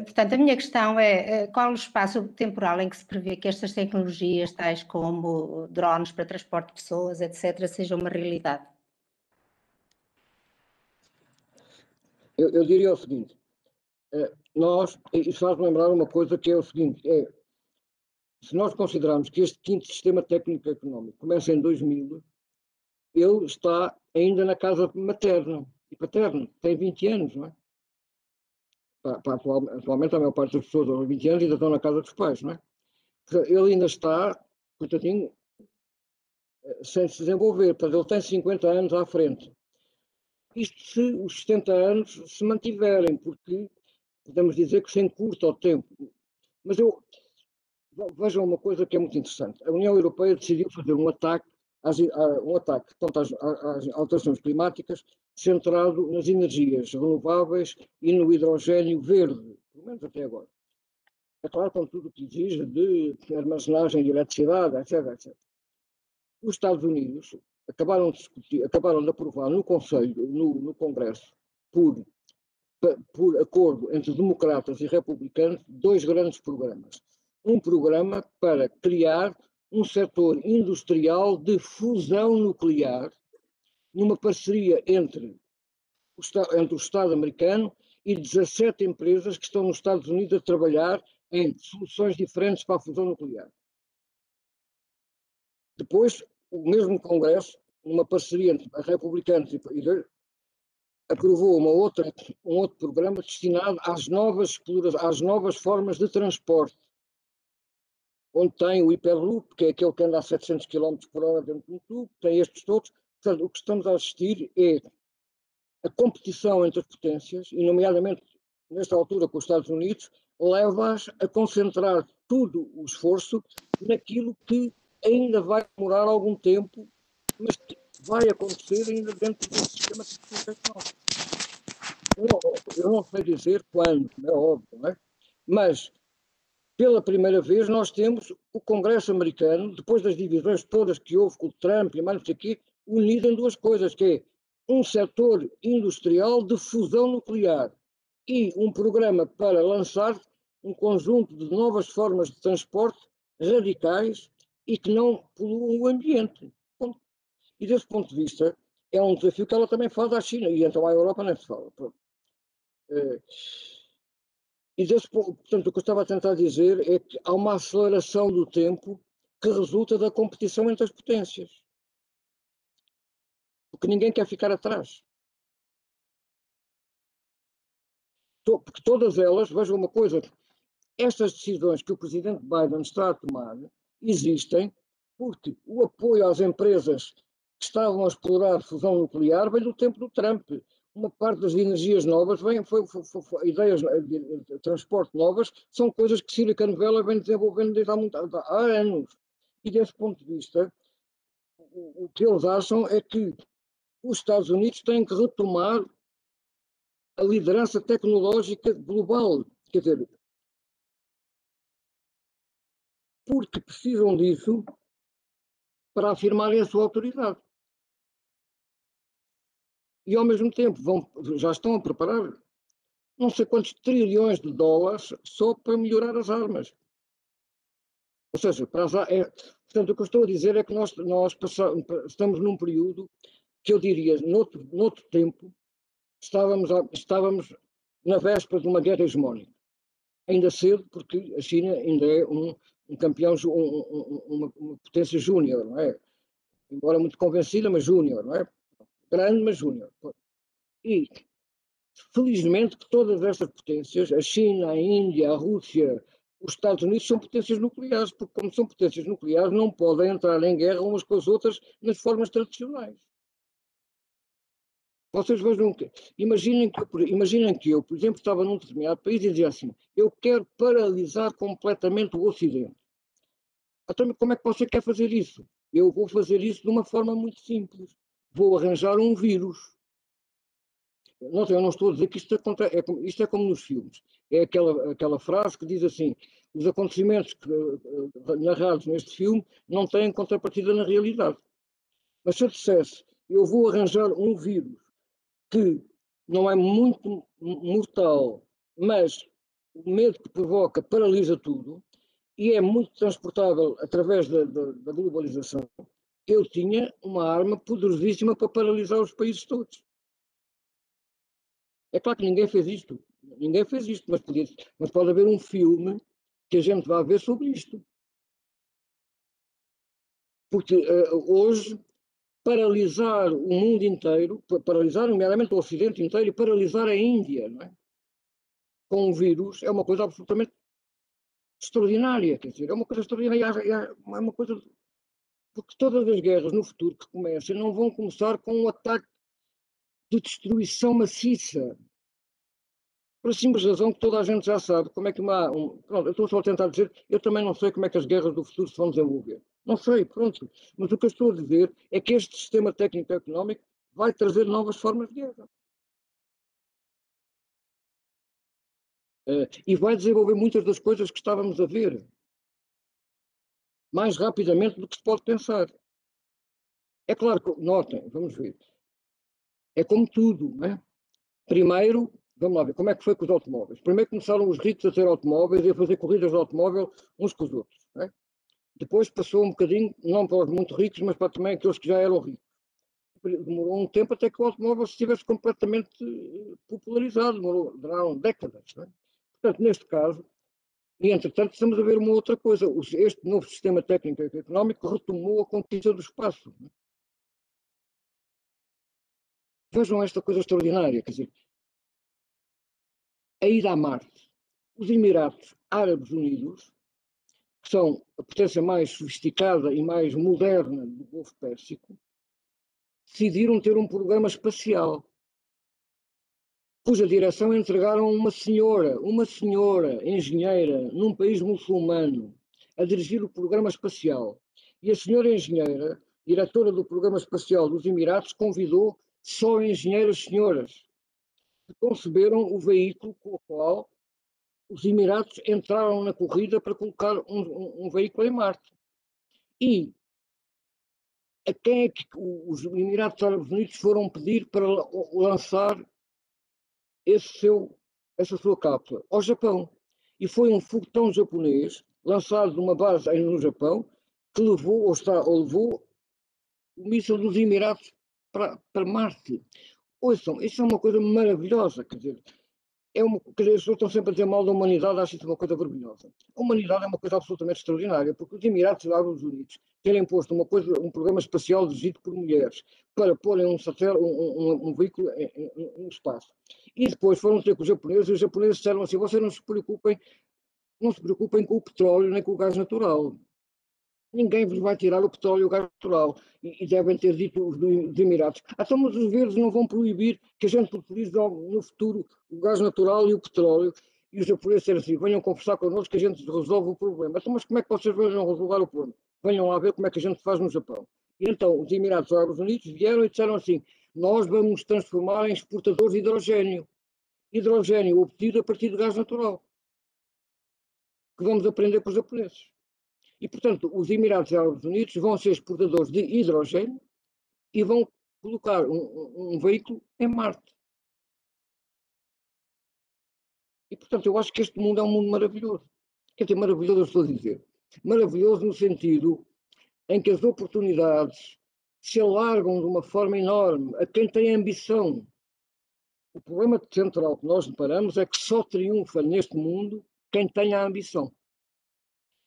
E: Portanto, a minha questão é qual o espaço temporal em que se prevê que estas tecnologias, tais como drones para transporte de pessoas, etc., sejam uma realidade?
D: Eu diria o seguinte, isso faz-me lembrar uma coisa que é o seguinte, se nós considerarmos que este quinto sistema técnico económico começa em 2000, ele está ainda na casa materna e paterna, tem 20 anos, não é? Atualmente a maior parte das pessoas aos 20 anos ainda estão na casa dos pais, não é? Ele ainda está, coitadinho, sem se desenvolver, portanto ele tem 50 anos à frente. Isto se os 70 anos se mantiverem, porque podemos dizer que se encurta o tempo. Mas vejam uma coisa que é muito interessante. A União Europeia decidiu fazer um ataque contra as alterações climáticas centrado nas energias renováveis e no hidrogênio verde, pelo menos até agora. É claro, com tudo o que exige de armazenagem de eletricidade, etc, etc. Os Estados Unidos acabaram de aprovar no Conselho, no Congresso, por acordo entre democratas e republicanos, 2 grandes programas. Um programa para criar um setor industrial de fusão nuclear, numa parceria entre o Estado americano e 17 empresas que estão nos Estados Unidos a trabalhar em soluções diferentes para a fusão nuclear. Depois, o mesmo Congresso, numa parceria entre republicanos e aprovou um outro programa destinado às novas formas de transporte, onde tem o Hyperloop, que é aquele que anda a 700 km por hora dentro de um tubo, tem estes todos. Portanto, o que estamos a assistir é a competição entre as potências, e nomeadamente, nesta altura, com os Estados Unidos, leva-as a concentrar todo o esforço naquilo que ainda vai demorar algum tempo, mas que vai acontecer ainda dentro do sistema tecnológico. Eu não sei dizer quando, é óbvio, não é? Mas, pela primeira vez, nós temos o Congresso americano, depois das divisões todas que houve com o Trump e mais não sei o quê, unido em duas coisas, que é um setor industrial de fusão nuclear e um programa para lançar um conjunto de novas formas de transporte radicais e que não poluam o ambiente. E desse ponto de vista, é um desafio que ela também faz à China, e então à Europa nem se fala. E portanto, o que eu estava a tentar dizer é que há uma aceleração do tempo que resulta da competição entre as potências. Porque ninguém quer ficar atrás. Porque todas elas, vejam uma coisa, estas decisões que o presidente Biden está a tomar existem porque o apoio às empresas que estavam a explorar fusão nuclear vem do tempo do Trump. Uma parte das energias novas, ideias de transporte novas, são coisas que Silicon Valley vem desenvolvendo desde há anos. E desse ponto de vista, o que eles acham é que os Estados Unidos têm que retomar a liderança tecnológica global. Quer dizer, porque precisam disso para afirmarem a sua autoridade. E, ao mesmo tempo, já estão a preparar não sei quantos trilhões de dólares só para melhorar as armas. Ou seja, portanto, o que eu estou a dizer é que nós estamos num período que eu diria, noutro tempo, estávamos na véspera de uma guerra hegemónica. Ainda cedo, porque a China ainda é um campeão, uma potência júnior, não é? Embora muito convencida, mas júnior, não é? Grande, mas júnior. E, felizmente, que todas estas potências, a China, a Índia, a Rússia, os Estados Unidos, são potências nucleares, porque como são potências nucleares, não podem entrar em guerra umas com as outras nas formas tradicionais. Vocês vejam que, imaginem que eu, por exemplo, estava num determinado país e dizia assim, eu quero paralisar completamente o Ocidente. Então, como é que você quer fazer isso? Eu vou fazer isso de uma forma muito simples. Vou arranjar um vírus. Eu não estou a dizer que isto é como nos filmes. É aquela frase que diz assim, os acontecimentos narrados neste filme não têm contrapartida na realidade. Mas se eu dissesse, eu vou arranjar um vírus que não é muito mortal, mas o medo que provoca paralisa tudo e é muito transportável através da globalização, eu tinha uma arma poderosíssima para paralisar os países todos. É claro que ninguém fez isto, mas pode haver um filme que a gente vá ver sobre isto. Porque hoje paralisar o mundo inteiro, paralisar nomeadamente o Ocidente inteiro e paralisar a Índia, não é? Com um vírus é uma coisa absolutamente extraordinária, quer dizer, é uma coisa extraordinária, é uma coisa... Porque todas as guerras no futuro que comecem não vão começar com um ataque de destruição maciça. Por a simples razão que toda a gente já sabe como é que pronto, eu estou só a tentar dizer, eu também não sei como é que as guerras do futuro se vão desenvolver. Não sei, pronto. Mas o que eu estou a dizer é que este sistema técnico-económico vai trazer novas formas de guerra. E vai desenvolver muitas das coisas que estávamos a ver. Mais rapidamente do que se pode pensar. É claro que, notem, vamos ver. É como tudo, não é? Primeiro, vamos lá ver, como é que foi com os automóveis? Primeiro começaram os ricos a ter automóveis e a fazer corridas de automóvel uns com os outros. Não é? Depois passou um bocadinho, não para os muito ricos, mas para também aqueles que já eram ricos. Demorou um tempo até que o automóvel estivesse completamente popularizado, demoraram décadas. Não é? Portanto, neste caso, e entretanto estamos a ver uma outra coisa, este novo sistema técnico e económico retomou a conquista do espaço. Não é? Vejam esta coisa extraordinária, quer dizer, a ida a Marte. Os Emirados Árabes Unidos, que são a potência mais sofisticada e mais moderna do Golfo Pérsico, decidiram ter um programa espacial, cuja direção entregaram uma senhora engenheira, num país muçulmano, a dirigir o programa espacial. E a senhora engenheira, diretora do programa espacial dos Emirados, convidou só engenheiras senhoras, que conceberam o veículo com o qual os Emirados entraram na corrida para colocar um veículo em Marte. E a quem é que os Emirados Árabes Unidos foram pedir para lançar essa sua cápsula? Ao Japão. E foi um foguetão japonês, lançado numa base no Japão, que levou o míssil dos Emirados para Marte. Ouçam, isso é uma coisa maravilhosa, quer dizer, as pessoas estão sempre a dizer mal da humanidade, acho isso uma coisa vergonhosa. A humanidade é uma coisa absolutamente extraordinária, porque os Emirados Árabes Unidos terem posto um programa espacial dirigido por mulheres para porem um veículo no espaço. E depois foram ter com os japoneses, e os japoneses disseram assim: vocês não se preocupem com o petróleo nem com o gás natural. Ninguém vos vai tirar o petróleo e o gás natural. E devem ter dito os Emirados: então, mas os verdes não vão proibir que a gente utilize no futuro o gás natural e o petróleo. E os japoneses disseram assim: venham conversar connosco que a gente resolve o problema. Então, mas como é que vocês vão resolver o problema? Venham lá ver como é que a gente faz no Japão. E então os Emirados Árabes Unidos vieram e disseram assim: nós vamos transformar em exportadores de hidrogênio. Hidrogênio obtido a partir de gás natural. Que vamos aprender com os japoneses. E, portanto, os Emirados Árabes Unidos vão ser exportadores de hidrogênio e vão colocar um veículo em Marte. E, portanto, eu acho que este mundo é um mundo maravilhoso. Quer dizer, maravilhoso, eu estou a dizer. Maravilhoso no sentido em que as oportunidades se alargam de uma forma enorme a quem tem ambição. O problema central que nós deparamos é que só triunfa neste mundo quem tem a ambição.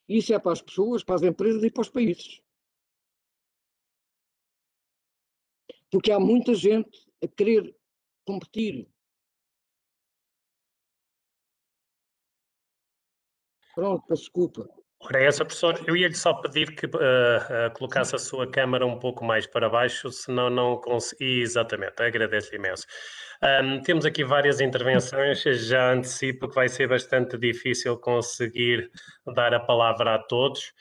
D: Isso é para as pessoas, para as empresas e para os países. Porque há muita gente a querer competir. Pronto, peço desculpa.
A: Ora, essa, professor, eu ia-lhe só pedir que colocasse a sua câmara um pouco mais para baixo, senão não consegui. Exatamente, agradeço imenso. Temos aqui várias intervenções, já antecipo que vai ser bastante difícil conseguir dar a palavra a todos.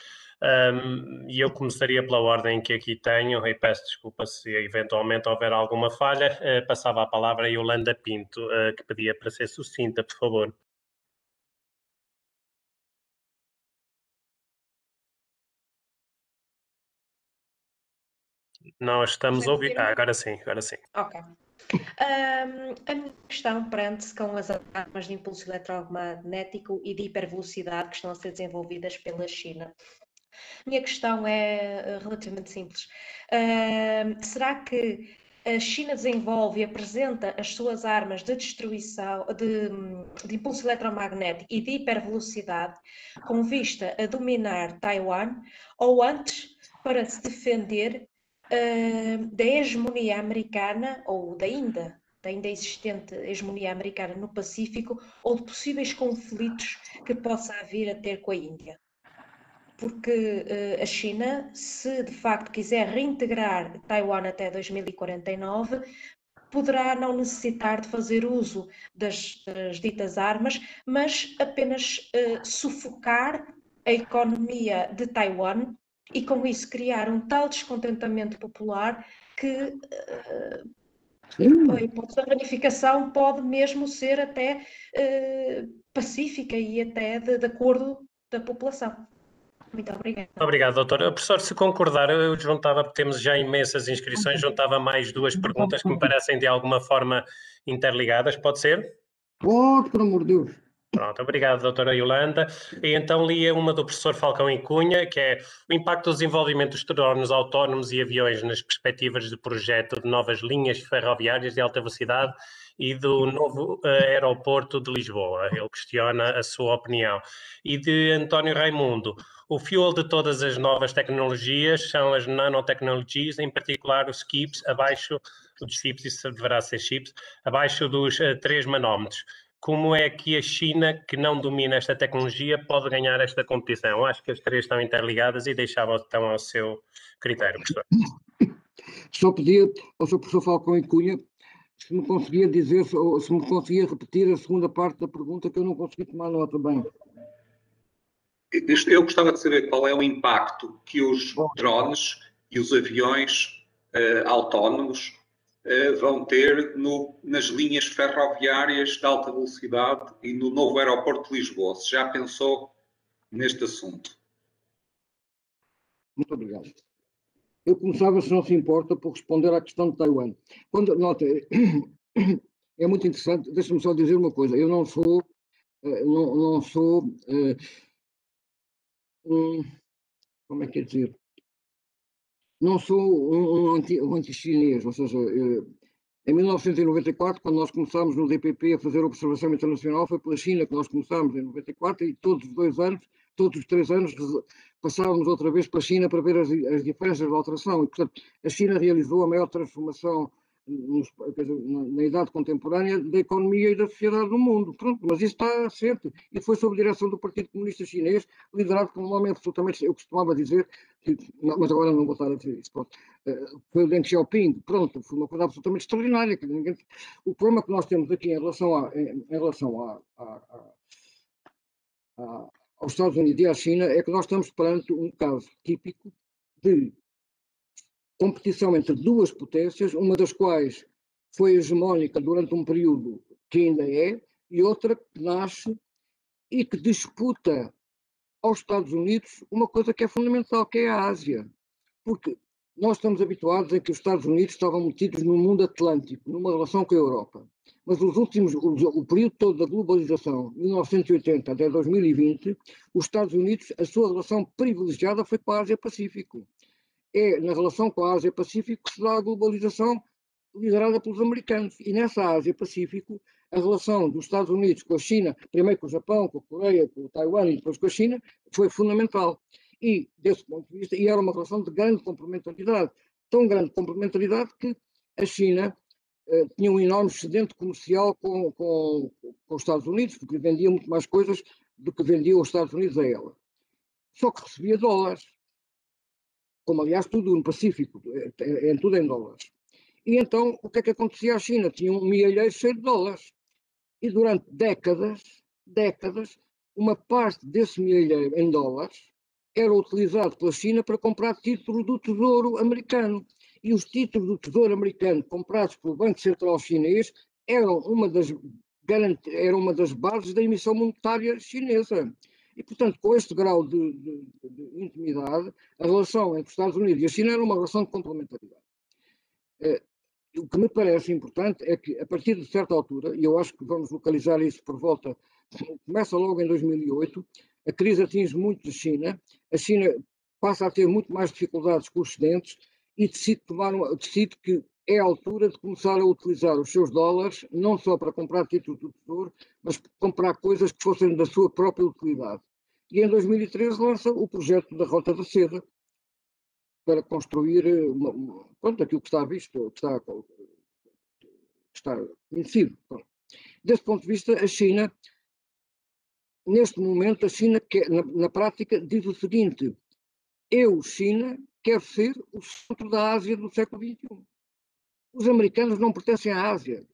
A: E eu começaria pela ordem que aqui tenho, e peço desculpa se eventualmente houver alguma falha. Passava a palavra a Yolanda Pinto, que pedia para ser sucinta, por favor. Nós estamos a ouvir. Agora sim, agora sim.
F: Ok. A minha questão prende-se com as armas de impulso eletromagnético e de hipervelocidade que estão a ser desenvolvidas pela China. A minha questão é relativamente simples. Será que a China desenvolve e apresenta as suas armas de destruição, de impulso eletromagnético e de hipervelocidade com vista a dominar Taiwan, ou antes para se defender da hegemonia americana ou da ainda existente hegemonia americana no Pacífico, ou de possíveis conflitos que possa vir a ter com a Índia? Porque a China, se de facto quiser reintegrar Taiwan até 2049, poderá não necessitar de fazer uso das ditas armas, mas apenas sufocar a economia de Taiwan e com isso criar um tal descontentamento popular que a hipótese da reunificação pode mesmo ser até pacífica e até de acordo da população. Muito obrigada.
A: Obrigado, doutora. Professor, se concordar, eu juntava, porque temos já imensas inscrições, juntava mais duas perguntas que me parecem de alguma forma interligadas, pode ser?
D: Pode, por amor de Deus.
A: Pronto, obrigado, doutora Yolanda. E então lia uma do professor Falcão e Cunha, que é o impacto do desenvolvimento dos drones autónomos e aviões nas perspectivas de projeto de novas linhas ferroviárias de alta velocidade e do novo aeroporto de Lisboa. Ele questiona a sua opinião. E de António Raimundo, o fuel de todas as novas tecnologias são as nanotecnologias, em particular os chips abaixo dos chips, isso deverá ser chips, abaixo dos 3 nanómetros. Como é que a China, que não domina esta tecnologia, pode ganhar esta competição? Acho que as três estão interligadas e deixava então ao seu critério, professor.
D: Só pedia ao Sr. Professor Falcão e Cunha se me conseguia dizer, ou se me conseguia repetir a segunda parte da pergunta, que eu não consegui tomar nota bem.
G: Eu gostava de saber qual é o impacto que os drones e os aviões autónomos vão ter nas linhas ferroviárias de alta velocidade e no novo aeroporto de Lisboa. Se já pensou neste assunto?
D: Muito obrigado. Eu começava, se não se importa, por responder à questão de Taiwan. Nota, é muito interessante, deixa-me só dizer uma coisa, eu não sou, como é que é dizer? Não sou um anti-chinês, ou seja, em 1994, quando nós começámos no DPP a fazer observação internacional, foi pela China que nós começámos em 94 e todos os 2 anos, todos os 3 anos, passávamos outra vez para a China para ver as diferenças de alteração. E, portanto, a China realizou a maior transformação na idade contemporânea da economia e da sociedade no mundo. Pronto, mas isso está assente. E foi sob a direção do Partido Comunista Chinês, liderado por um homem absolutamente, eu costumava dizer, mas agora não vou estar a dizer isso, pronto. Foi o Deng Xiaoping, pronto, foi uma coisa absolutamente extraordinária. Que ninguém... O problema que nós temos aqui em relação aos Estados Unidos e à China é que nós estamos perante um caso típico de competição entre duas potências, uma das quais foi hegemónica durante um período que ainda é, e outra que nasce e que disputa aos Estados Unidos uma coisa que é fundamental, que é a Ásia. Porque nós estamos habituados a que os Estados Unidos estavam metidos no mundo atlântico, numa relação com a Europa. Mas o período todo da globalização, 1980 até 2020, os Estados Unidos, a sua relação privilegiada foi com a Ásia-Pacífico. É na relação com a Ásia-Pacífico que se dá a globalização liderada pelos americanos. E nessa Ásia-Pacífico, a relação dos Estados Unidos com a China, primeiro com o Japão, com a Coreia, com o Taiwan e depois com a China, foi fundamental. E, desse ponto de vista, era uma relação de grande complementaridade. Tão grande complementaridade que a China tinha um enorme excedente comercial com os Estados Unidos, porque vendia muito mais coisas do que vendiam os Estados Unidos a ela. Só que recebia dólares. Como, aliás, tudo no Pacífico, tudo em dólares. E então, o que é que acontecia à China? Tinha um milheiro cheio de dólares. E durante décadas, uma parte desse milheiro em dólares era utilizado pela China para comprar títulos do Tesouro americano. E os títulos do Tesouro americano comprados pelo Banco Central Chinês eram uma das bases da emissão monetária chinesa. E, portanto, com este grau de intimidade, a relação entre os Estados Unidos e a China era uma relação de complementaridade. O que me parece importante é que, a partir de certa altura, e eu acho que vamos localizar isso por volta, começa logo em 2008, a crise atinge muito a China passa a ter muito mais dificuldades com os excedentes e decide que é a altura de começar a utilizar os seus dólares, não só para comprar títulos do Tesouro, mas para comprar coisas que fossem da sua própria utilidade. E em 2013 lança o projeto da Rota da Seda, para construir pronto, aquilo que está visto, que está conhecido. Pronto. Desse ponto de vista, a China, neste momento, a China, na prática, diz o seguinte: eu, China, quero ser o centro da Ásia do século XXI. Os americanos não pertencem à Ásia.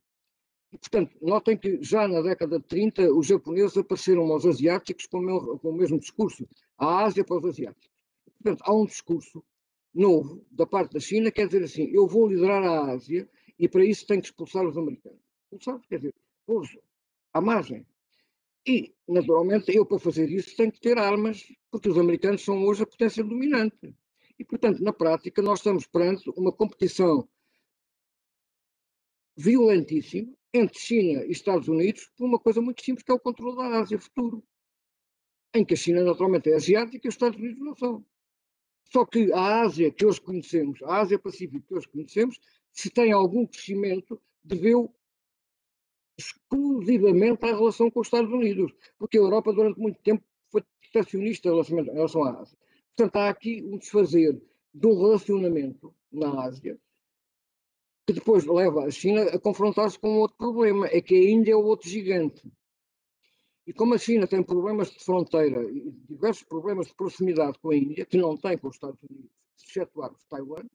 D: E, portanto, notem que já na década de 30 os japoneses apareceram aos asiáticos com o mesmo discurso, a Ásia para os asiáticos. Portanto, há um discurso novo da parte da China, quer dizer assim, eu vou liderar a Ásia e para isso tenho que expulsar os americanos. Expulsar, quer dizer, pô-los à margem. E, naturalmente, eu para fazer isso tenho que ter armas, porque os americanos são hoje a potência dominante. E, portanto, na prática, nós estamos perante uma competição violentíssima entre China e Estados Unidos por uma coisa muito simples, que é o controle da Ásia futuro, em que a China naturalmente é asiática e os Estados Unidos não são. Só que a Ásia que hoje conhecemos, a Ásia-Pacífico que hoje conhecemos, se tem algum crescimento, deveu exclusivamente à relação com os Estados Unidos, porque a Europa durante muito tempo foi protecionista em relação à Ásia. Portanto, há aqui um desfazer de um relacionamento na Ásia que depois leva a China a confrontar-se com outro problema, é que a Índia é o outro gigante. E como a China tem problemas de fronteira e diversos problemas de proximidade com a Índia, que não tem com os Estados Unidos, excetuar o Taiwan,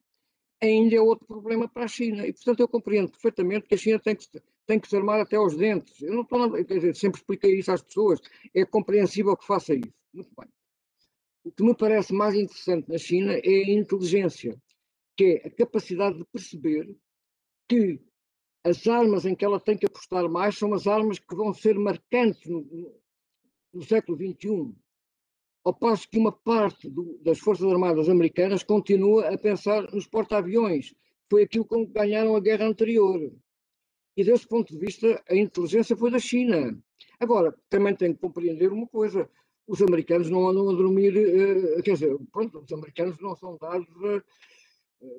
D: a Índia é outro problema para a China. E, portanto, eu compreendo perfeitamente que a China tem que se armar até aos dentes. Eu não estou nada, quer dizer, sempre expliquei isso às pessoas. É compreensível que faça isso. Muito bem. O que me parece mais interessante na China é a inteligência, que é a capacidade de perceber que as armas em que ela tem que apostar mais são as armas que vão ser marcantes no século XXI. Ao passo que uma parte das Forças Armadas americanas continua a pensar nos porta-aviões. Foi aquilo com que ganharam a guerra anterior. E desse ponto de vista, a inteligência foi da China. Agora, também tem que compreender uma coisa. Os americanos não andam a dormir, quer dizer, pronto, os americanos não são dados,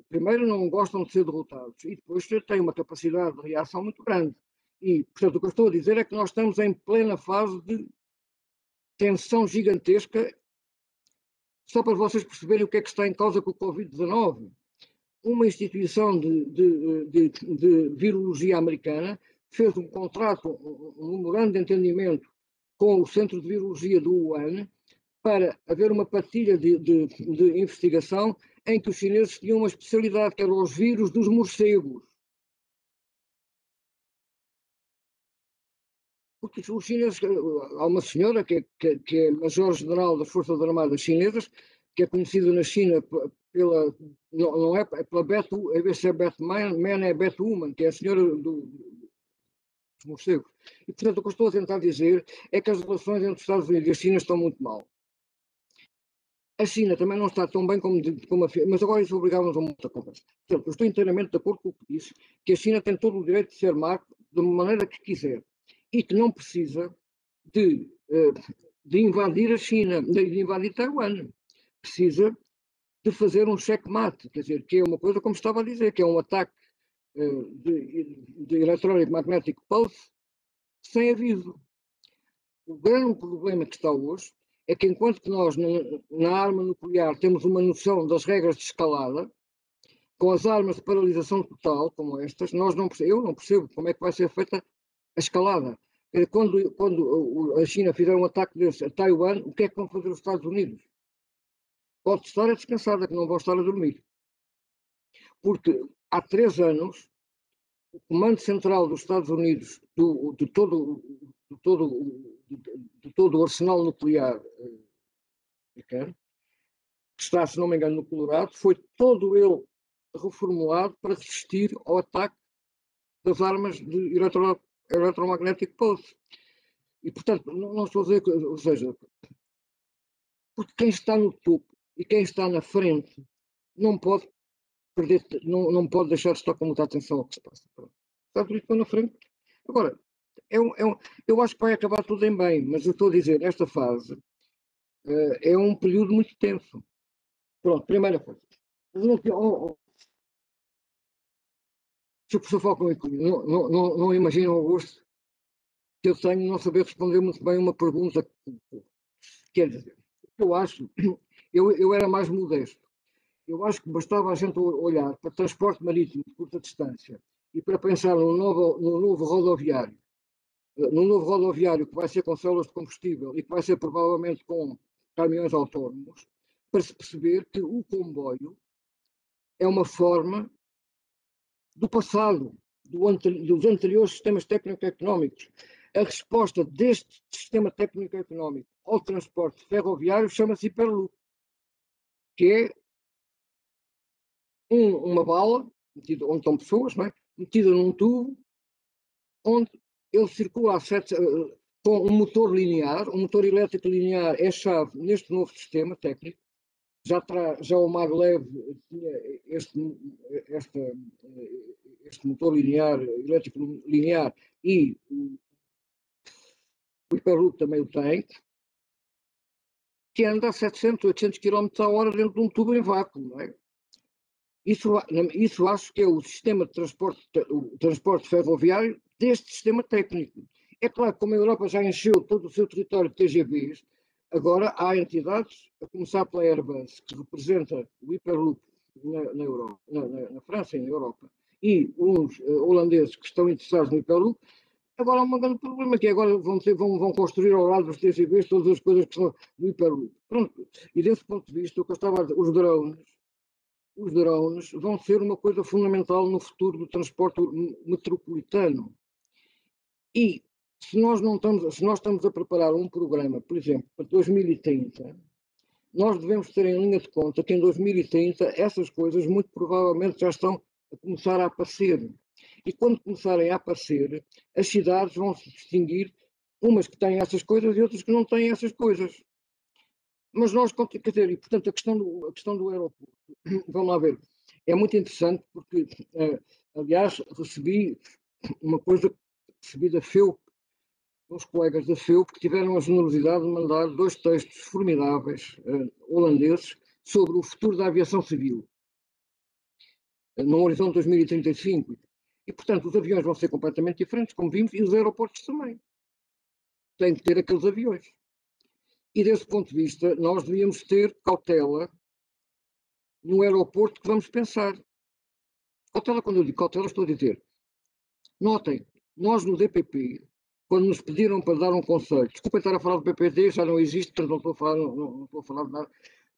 D: primeiro não gostam de ser derrotados e depois têm uma capacidade de reação muito grande. E, portanto, o que eu estou a dizer é que nós estamos em plena fase de tensão gigantesca, só para vocês perceberem o que é que está em causa com o Covid-19. Uma instituição de virologia americana fez um contrato, um memorando de entendimento com o Centro de Virologia do Wuhan para haver uma partilha de investigação em que os chineses tinham uma especialidade, que eram os vírus dos morcegos. Porque os chineses, há uma senhora que é major-general das Forças Armadas Chinesas, que é conhecida na China pela, não é pela Betu, em vez de ser Batman, é Batwoman, que é a senhora dos morcegos. E, portanto, o que eu estou a tentar dizer é que as relações entre os Estados Unidos e a China estão muito mal. A China também não está tão bem como a China, mas agora isso obrigava-nos a uma outra conversa. Portanto, eu estou inteiramente de acordo com o que disse, que a China tem todo o direito de ser má da maneira que quiser e que não precisa de invadir a China, de invadir Taiwan. Precisa de fazer um checkmate, quer dizer, que é uma coisa, como estava a dizer, que é um ataque de Electronic Magnetic Pulse sem aviso. O grande problema que está hoje é que enquanto que nós na arma nuclear temos uma noção das regras de escalada, com as armas de paralisação total, como estas, eu não percebo como é que vai ser feita a escalada. Quando a China fizer um ataque desse a Taiwan, o que é que vão fazer os Estados Unidos? Pode estar a descansada, que não vão estar a dormir. Porque há 3 anos, o Comando Central dos Estados Unidos, de todo o arsenal nuclear americano, que está, se não me engano, no Colorado, foi todo ele reformulado para resistir ao ataque das armas de Electromagnetic Pulse. E, portanto, não estou a dizer, ou seja, porque quem está no topo e quem está na frente não pode perder, não pode deixar de estar com muita atenção ao que se passa. Está tudo isso na frente. Agora, eu acho que vai acabar tudo em bem, mas eu estou a dizer, esta fase é um período muito tenso. Pronto, primeira coisa. Se o professor Falcão não imagina o gosto que eu tenho não saber responder muito bem uma pergunta. Quer dizer, eu acho, eu era mais modesto. Eu acho que bastava a gente olhar para transporte marítimo de curta distância e para pensar no novo rodoviário. No novo rodoviário que vai ser com células de combustível e que vai ser provavelmente com caminhões autónomos, para se perceber que o comboio é uma forma do passado, dos anteriores sistemas técnico-económicos. A resposta deste sistema técnico-económico ao transporte ferroviário chama-se Hyperloop, que é uma bala, onde estão pessoas, não é? Metida num tubo, onde ele circula com um motor linear. Um motor elétrico linear é chave neste novo sistema técnico. Já o maglev tinha este motor linear, elétrico linear, e o Hyperloop também o tem, que anda a 700, 800 km a hora dentro de um tubo em vácuo, não é? Isso acho que é o sistema de transporte ferroviário deste sistema técnico. É claro que como a Europa já encheu todo o seu território de TGVs, agora há entidades, a começar pela Airbus, que representa o Hyperloop na Europa, na França e na Europa, e uns holandeses que estão interessados no Hyperloop. Agora há um grande problema, que agora vão construir ao lado dos TGVs todas as coisas que são do Hyperloop. Pronto. E desse ponto de vista, o que eu estava a dizer, os drones vão ser uma coisa fundamental no futuro do transporte metropolitano. E se nós estamos a preparar um programa, por exemplo, para 2030, nós devemos ter em linha de conta que em 2030 essas coisas muito provavelmente já estão a começar a aparecer. E quando começarem a aparecer, as cidades vão se distinguir, umas que têm essas coisas e outras que não têm essas coisas. Mas nós, quer dizer, e portanto a questão do aeroporto, vamos lá ver, é muito interessante porque, aliás, recebi uma coisa, recebi da FEUP, uns colegas da FEUP que tiveram a generosidade de mandar 2 textos formidáveis, holandeses, sobre o futuro da aviação civil, no horizonte 2035. E, portanto, os aviões vão ser completamente diferentes, como vimos, e os aeroportos também. Têm que ter aqueles aviões. E, desse ponto de vista, nós devíamos ter cautela no aeroporto que vamos pensar. Cautela, quando eu digo cautela, estou a dizer, notem, nós no DPP, quando nos pediram para dar um conselho, desculpem estar a falar do PPD, já não existe, portanto não estou a falar de nada.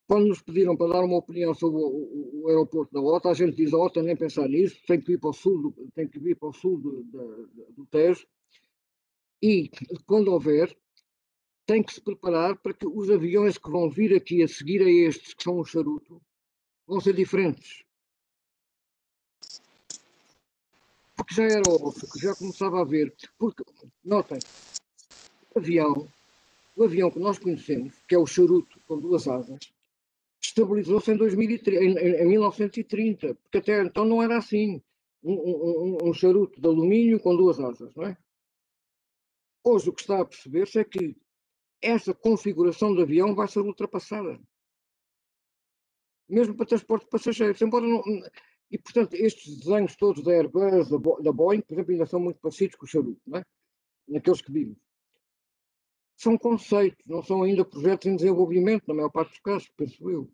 D: Quando nos pediram para dar uma opinião sobre o aeroporto da OTA, a gente diz, a OTA nem pensar nisso, tem que vir para o sul, do Tejo, e quando houver, tem que se preparar para que os aviões que vão vir aqui a seguir a estes, que são um charuto, vão ser diferentes. Porque já era óbvio, que já começava a ver, porque, notem, o avião que nós conhecemos, que é o charuto com 2 asas, estabilizou-se em 1930, porque até então não era assim, um charuto de alumínio com 2 asas, não é? Hoje o que está a perceber-se é que essa configuração de avião vai ser ultrapassada, mesmo para transporte de passageiros, embora não... E, portanto, estes desenhos todos da Airbus, da Boeing, por exemplo, ainda são muito parecidos com o charuto, não é? Naqueles que vimos. São conceitos, não são ainda projetos em desenvolvimento, na maior parte dos casos, penso eu.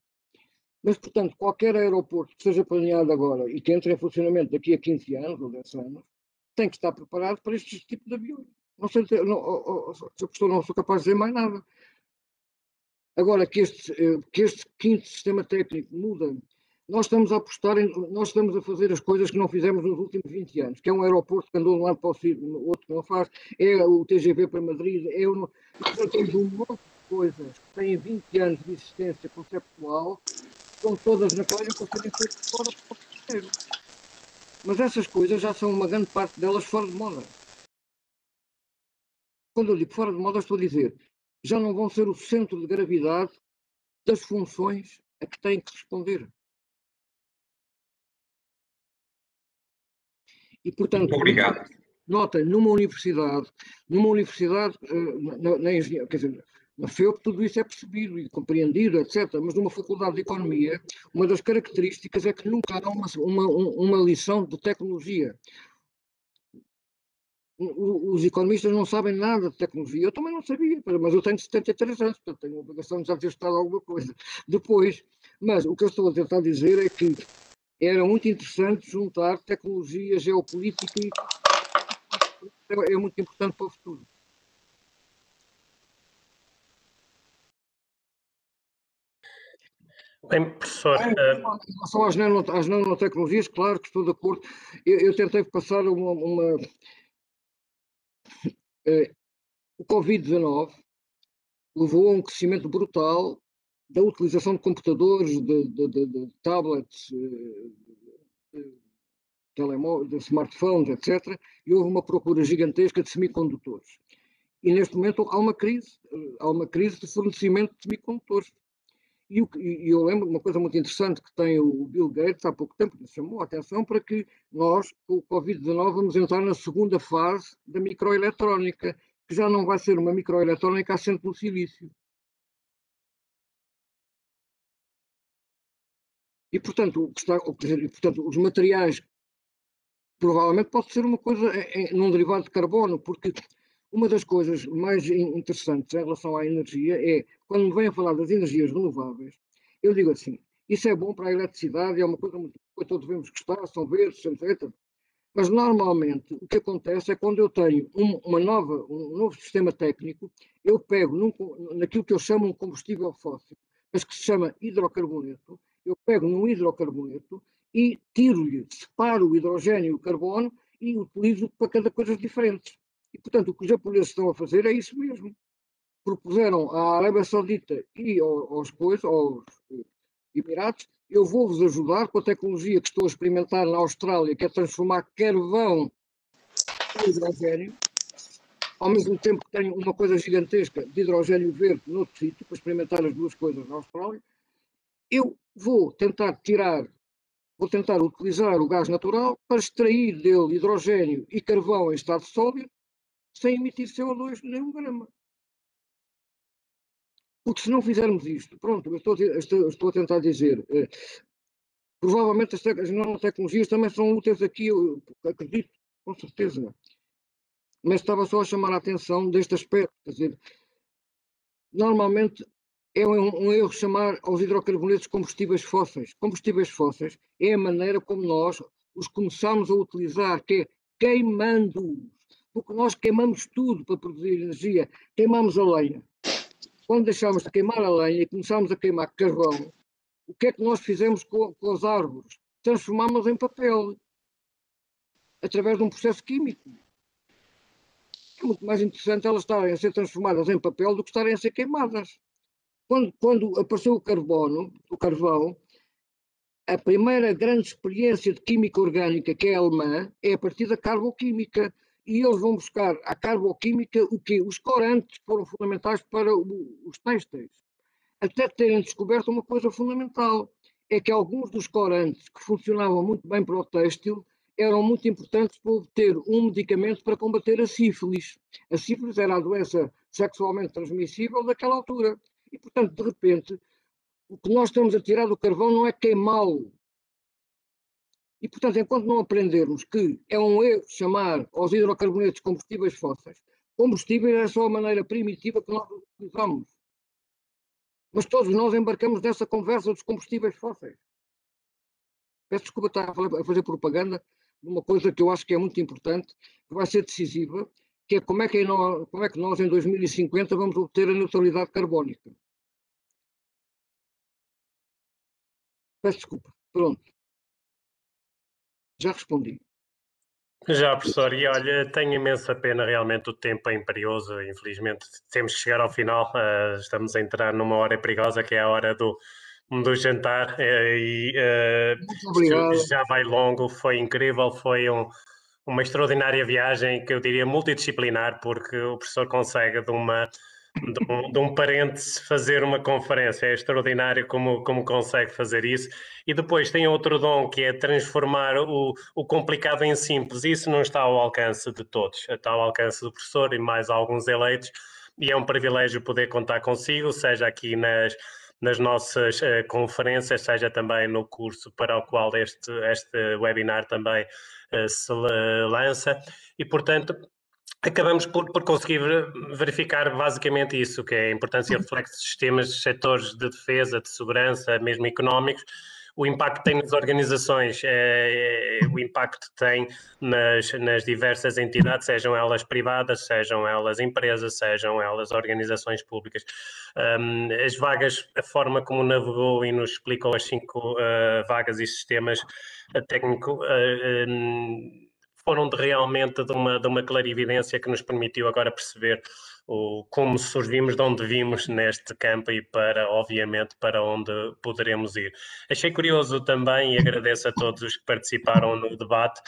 D: Mas, portanto, qualquer aeroporto que seja planeado agora e que entre em funcionamento daqui a 15 anos ou 10 anos, tem que estar preparado para este tipo de aviões. Não sei, se eu não sou capaz de dizer mais nada. Agora que este quinto sistema técnico muda, nós estamos a apostar, nós estamos a fazer as coisas que não fizemos nos últimos 20 anos, que é um aeroporto que andou de um lado para o outro que não faz, é o TGV para Madrid, temos um monte de coisas que têm 20 anos de existência conceptual, estão todas na coisa para serem feitas fora do roteiro. Mas essas coisas já são uma grande parte delas fora de moda. Quando eu digo fora de moda, estou a dizer, já não vão ser o centro de gravidade das funções a que têm que responder. E, portanto,
G: muito obrigado.
D: Notem, numa universidade na engenharia, quer dizer, na FEUP tudo isso é percebido e compreendido, etc. Mas numa faculdade de economia, uma das características é que nunca há uma lição de tecnologia. Os economistas não sabem nada de tecnologia. Eu também não sabia, mas eu tenho 73 anos, portanto tenho a obrigação de já ter estudado alguma coisa depois. Mas o que eu estou a tentar dizer é que era muito interessante juntar tecnologia, geopolítica e é muito importante para o futuro.
A: Bem, professor...
D: Em relação às nanotecnologias, claro que estou de acordo. Eu tentei passar o Covid-19 levou a um crescimento brutal da utilização de computadores, de tablets, de smartphones, etc. E houve uma procura gigantesca de semicondutores. E neste momento há uma crise de fornecimento de semicondutores. E eu lembro de uma coisa muito interessante que tem o Bill Gates há pouco tempo, que chamou a atenção para que nós, com o Covid-19, vamos entrar na segunda fase da microeletrónica, que já não vai ser uma microeletrónica assente no silício. E, portanto, os materiais, provavelmente pode ser uma coisa num derivado de carbono, porque uma das coisas mais interessantes em relação à energia é, quando me vêm a falar das energias renováveis, eu digo assim, isso é bom para a eletricidade, é uma coisa muito boa, todos devemos gostar, são verdes, etc. Mas normalmente o que acontece é quando eu tenho um novo sistema técnico, eu pego naquilo que eu chamo um combustível fóssil, mas que se chama hidrocarboneto, eu pego num hidrocarboneto e tiro-lhe, separo o hidrogênio e o carbono e utilizo para cada coisa diferentes. E, portanto, o que os japoneses estão a fazer é isso mesmo. Propuseram à Arábia Saudita e aos Emirados eu vou-vos ajudar com a tecnologia que estou a experimentar na Austrália, que é transformar carvão em hidrogênio, ao mesmo tempo que tenho uma coisa gigantesca de hidrogênio verde noutro sítio, para experimentar as duas coisas na Austrália. Eu vou tentar utilizar o gás natural para extrair dele hidrogênio e carvão em estado sólido, sem emitir CO2 nem um grama. Porque se não fizermos isto, pronto, eu estou a tentar dizer, provavelmente as nanotecnologias também são úteis aqui, eu acredito, com certeza. Mas estava só a chamar a atenção deste aspecto, quer dizer, normalmente é um erro chamar aos hidrocarbonetos combustíveis fósseis. Combustíveis fósseis é a maneira como nós os começamos a utilizar, que é queimando-os. Porque nós queimamos tudo para produzir energia. Queimamos a lenha. Quando deixámos de queimar a lenha e começámos a queimar carvão, o que é que nós fizemos com as árvores? Transformámos-las em papel, através de um processo químico. É muito mais interessante elas estarem a ser transformadas em papel do que estarem a ser queimadas. Quando apareceu o carvão, a primeira grande experiência de química orgânica, que é alemã, é a partir da carboquímica. E eles vão buscar à carboquímica o quê? Os corantes que foram fundamentais para os têxteis. Até terem descoberto uma coisa fundamental, é que alguns dos corantes que funcionavam muito bem para o têxtil eram muito importantes para obter um medicamento para combater a sífilis. A sífilis era a doença sexualmente transmissível daquela altura. E, portanto, de repente, o que nós estamos a tirar do carvão não é queimá-lo. E, portanto, enquanto não aprendermos que é um erro chamar aos hidrocarbonetos combustíveis fósseis, combustíveis é só a maneira primitiva que nós utilizamos. Mas todos nós embarcamos nessa conversa dos combustíveis fósseis. Peço desculpa estar a fazer propaganda de uma coisa que eu acho que é muito importante, que vai ser decisiva, que é como é que nós em 2050 vamos obter a neutralidade carbónica. Peço desculpa. Pronto. Já respondi.
A: Já, professor, e olha, tenho imensa pena, realmente o tempo é imperioso, infelizmente temos que chegar ao final, estamos a entrar numa hora perigosa que é a hora do jantar
D: Muito obrigado.
A: Isto já vai longo, foi incrível, foi uma extraordinária viagem que eu diria multidisciplinar, porque o professor consegue de um parente fazer uma conferência, é extraordinário como consegue fazer isso. E depois tem outro dom, que é transformar o complicado em simples. Isso não está ao alcance de todos, está ao alcance do professor e mais alguns eleitos, e é um privilégio poder contar consigo, seja aqui nas nossas conferências, seja também no curso para o qual este webinar também se lança. E, portanto, acabamos por conseguir verificar basicamente isso, que é a importância e reflexo de sistemas, setores de defesa, de segurança, mesmo económicos, o impacto que tem nas organizações, o impacto que tem nas diversas entidades, sejam elas privadas, sejam elas empresas, sejam elas organizações públicas. As vagas, a forma como navegou e nos explicou as 5 vagas e sistemas técnico foram realmente de uma clarividência que nos permitiu agora perceber como surgimos, de onde vimos neste campo e obviamente, para onde poderemos ir. Achei curioso também, e agradeço a todos os que participaram no debate,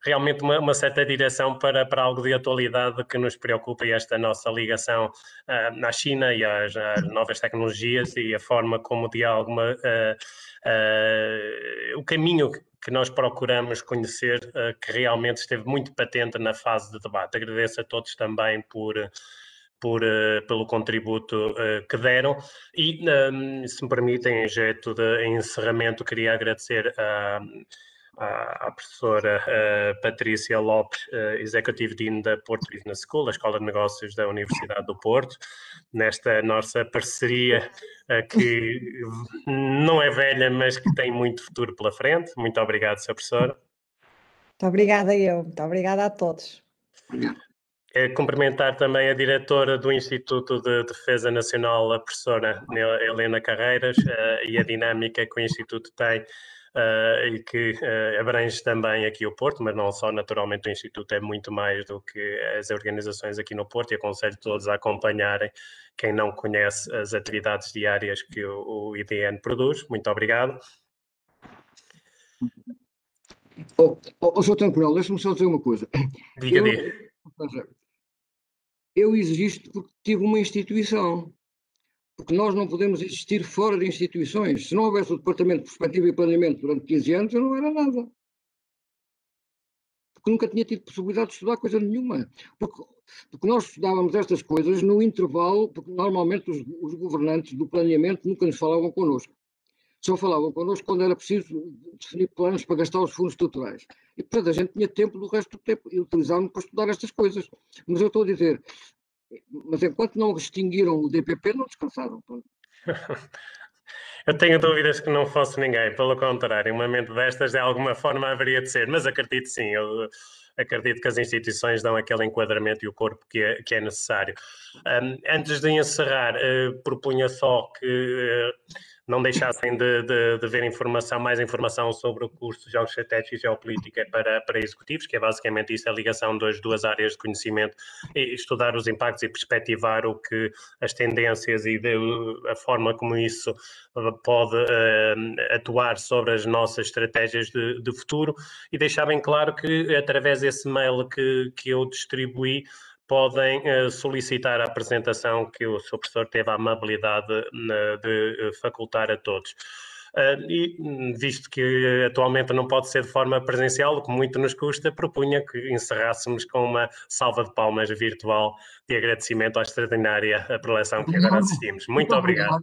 A: realmente uma certa direção para algo de atualidade que nos preocupa, e esta nossa ligação à China e às novas tecnologias e a forma como de alguma o caminho que nós procuramos conhecer, que realmente esteve muito patente na fase de debate. Agradeço a todos também pelo contributo que deram e, se me permitem, em jeito de encerramento, queria agradecer à professora Patrícia Lopes, Executive Dean da Porto Business School, da Escola de Negócios da Universidade do Porto, nesta nossa parceria que não é velha, mas que tem muito futuro pela frente. Muito obrigado, Sr. Professor.
C: Muito obrigada muito obrigada a todos.
A: Cumprimentar também a diretora do Instituto de Defesa Nacional, a professora Helena Carreiras, e a dinâmica que o Instituto tem e que abrange também aqui o Porto, mas não só, naturalmente o Instituto é muito mais do que as organizações aqui no Porto, e aconselho todos a acompanharem quem não conhece as atividades diárias que o IDN produz. Muito obrigado.
D: Sr. Temporal, deixa-me só dizer uma coisa.
A: Diga.
D: Eu existo porque tive uma instituição. Porque nós não podemos existir fora de instituições. Se não houvesse o Departamento de Perspectiva e Planeamento durante 15 anos, eu não era nada. Porque nunca tinha tido possibilidade de estudar coisa nenhuma. Porque nós estudávamos estas coisas no intervalo, porque normalmente os governantes do planeamento nunca nos falavam connosco. Só falavam connosco quando era preciso definir planos para gastar os fundos estruturais. E, portanto, a gente tinha tempo do resto do tempo e utilizávamos para estudar estas coisas. Mas eu estou a dizer, mas enquanto não extinguiram o DPP, não descansaram.
A: Eu tenho dúvidas que não fosse ninguém, pelo contrário, uma mente destas de alguma forma haveria de ser, mas acredito sim, eu acredito que as instituições dão aquele enquadramento e o corpo que é necessário. Antes de encerrar, propunha só que não deixassem de ver mais informação sobre o curso de Geoestratégia e Geopolítica para executivos, que é basicamente isso, a ligação das duas áreas de conhecimento, e estudar os impactos e perspectivar as tendências e a forma como isso pode atuar sobre as nossas estratégias de futuro, e deixar bem claro que através desse mail que eu distribuí, podem solicitar a apresentação que o Sr. Professor teve a amabilidade de facultar a todos. E visto que atualmente não pode ser de forma presencial, o que muito nos custa, propunha que encerrássemos com uma salva de palmas virtual de agradecimento à extraordinária preleção que agora assistimos. Muito obrigado.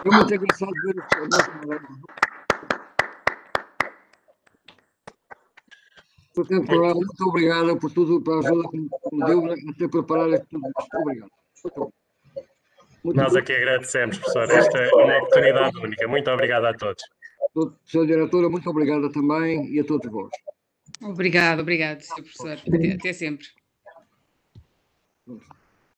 D: É muito engraçado ver Portanto, muito obrigado por tudo, pela ajuda que me deu até preparar este tudo. Obrigado.
A: Nós aqui agradecemos, professor. Esta é uma oportunidade única. Muito obrigado a todos.
D: Sra. Diretora, muito obrigada também, e a todos vós.
B: Obrigado, Sr. Professor. Até sempre.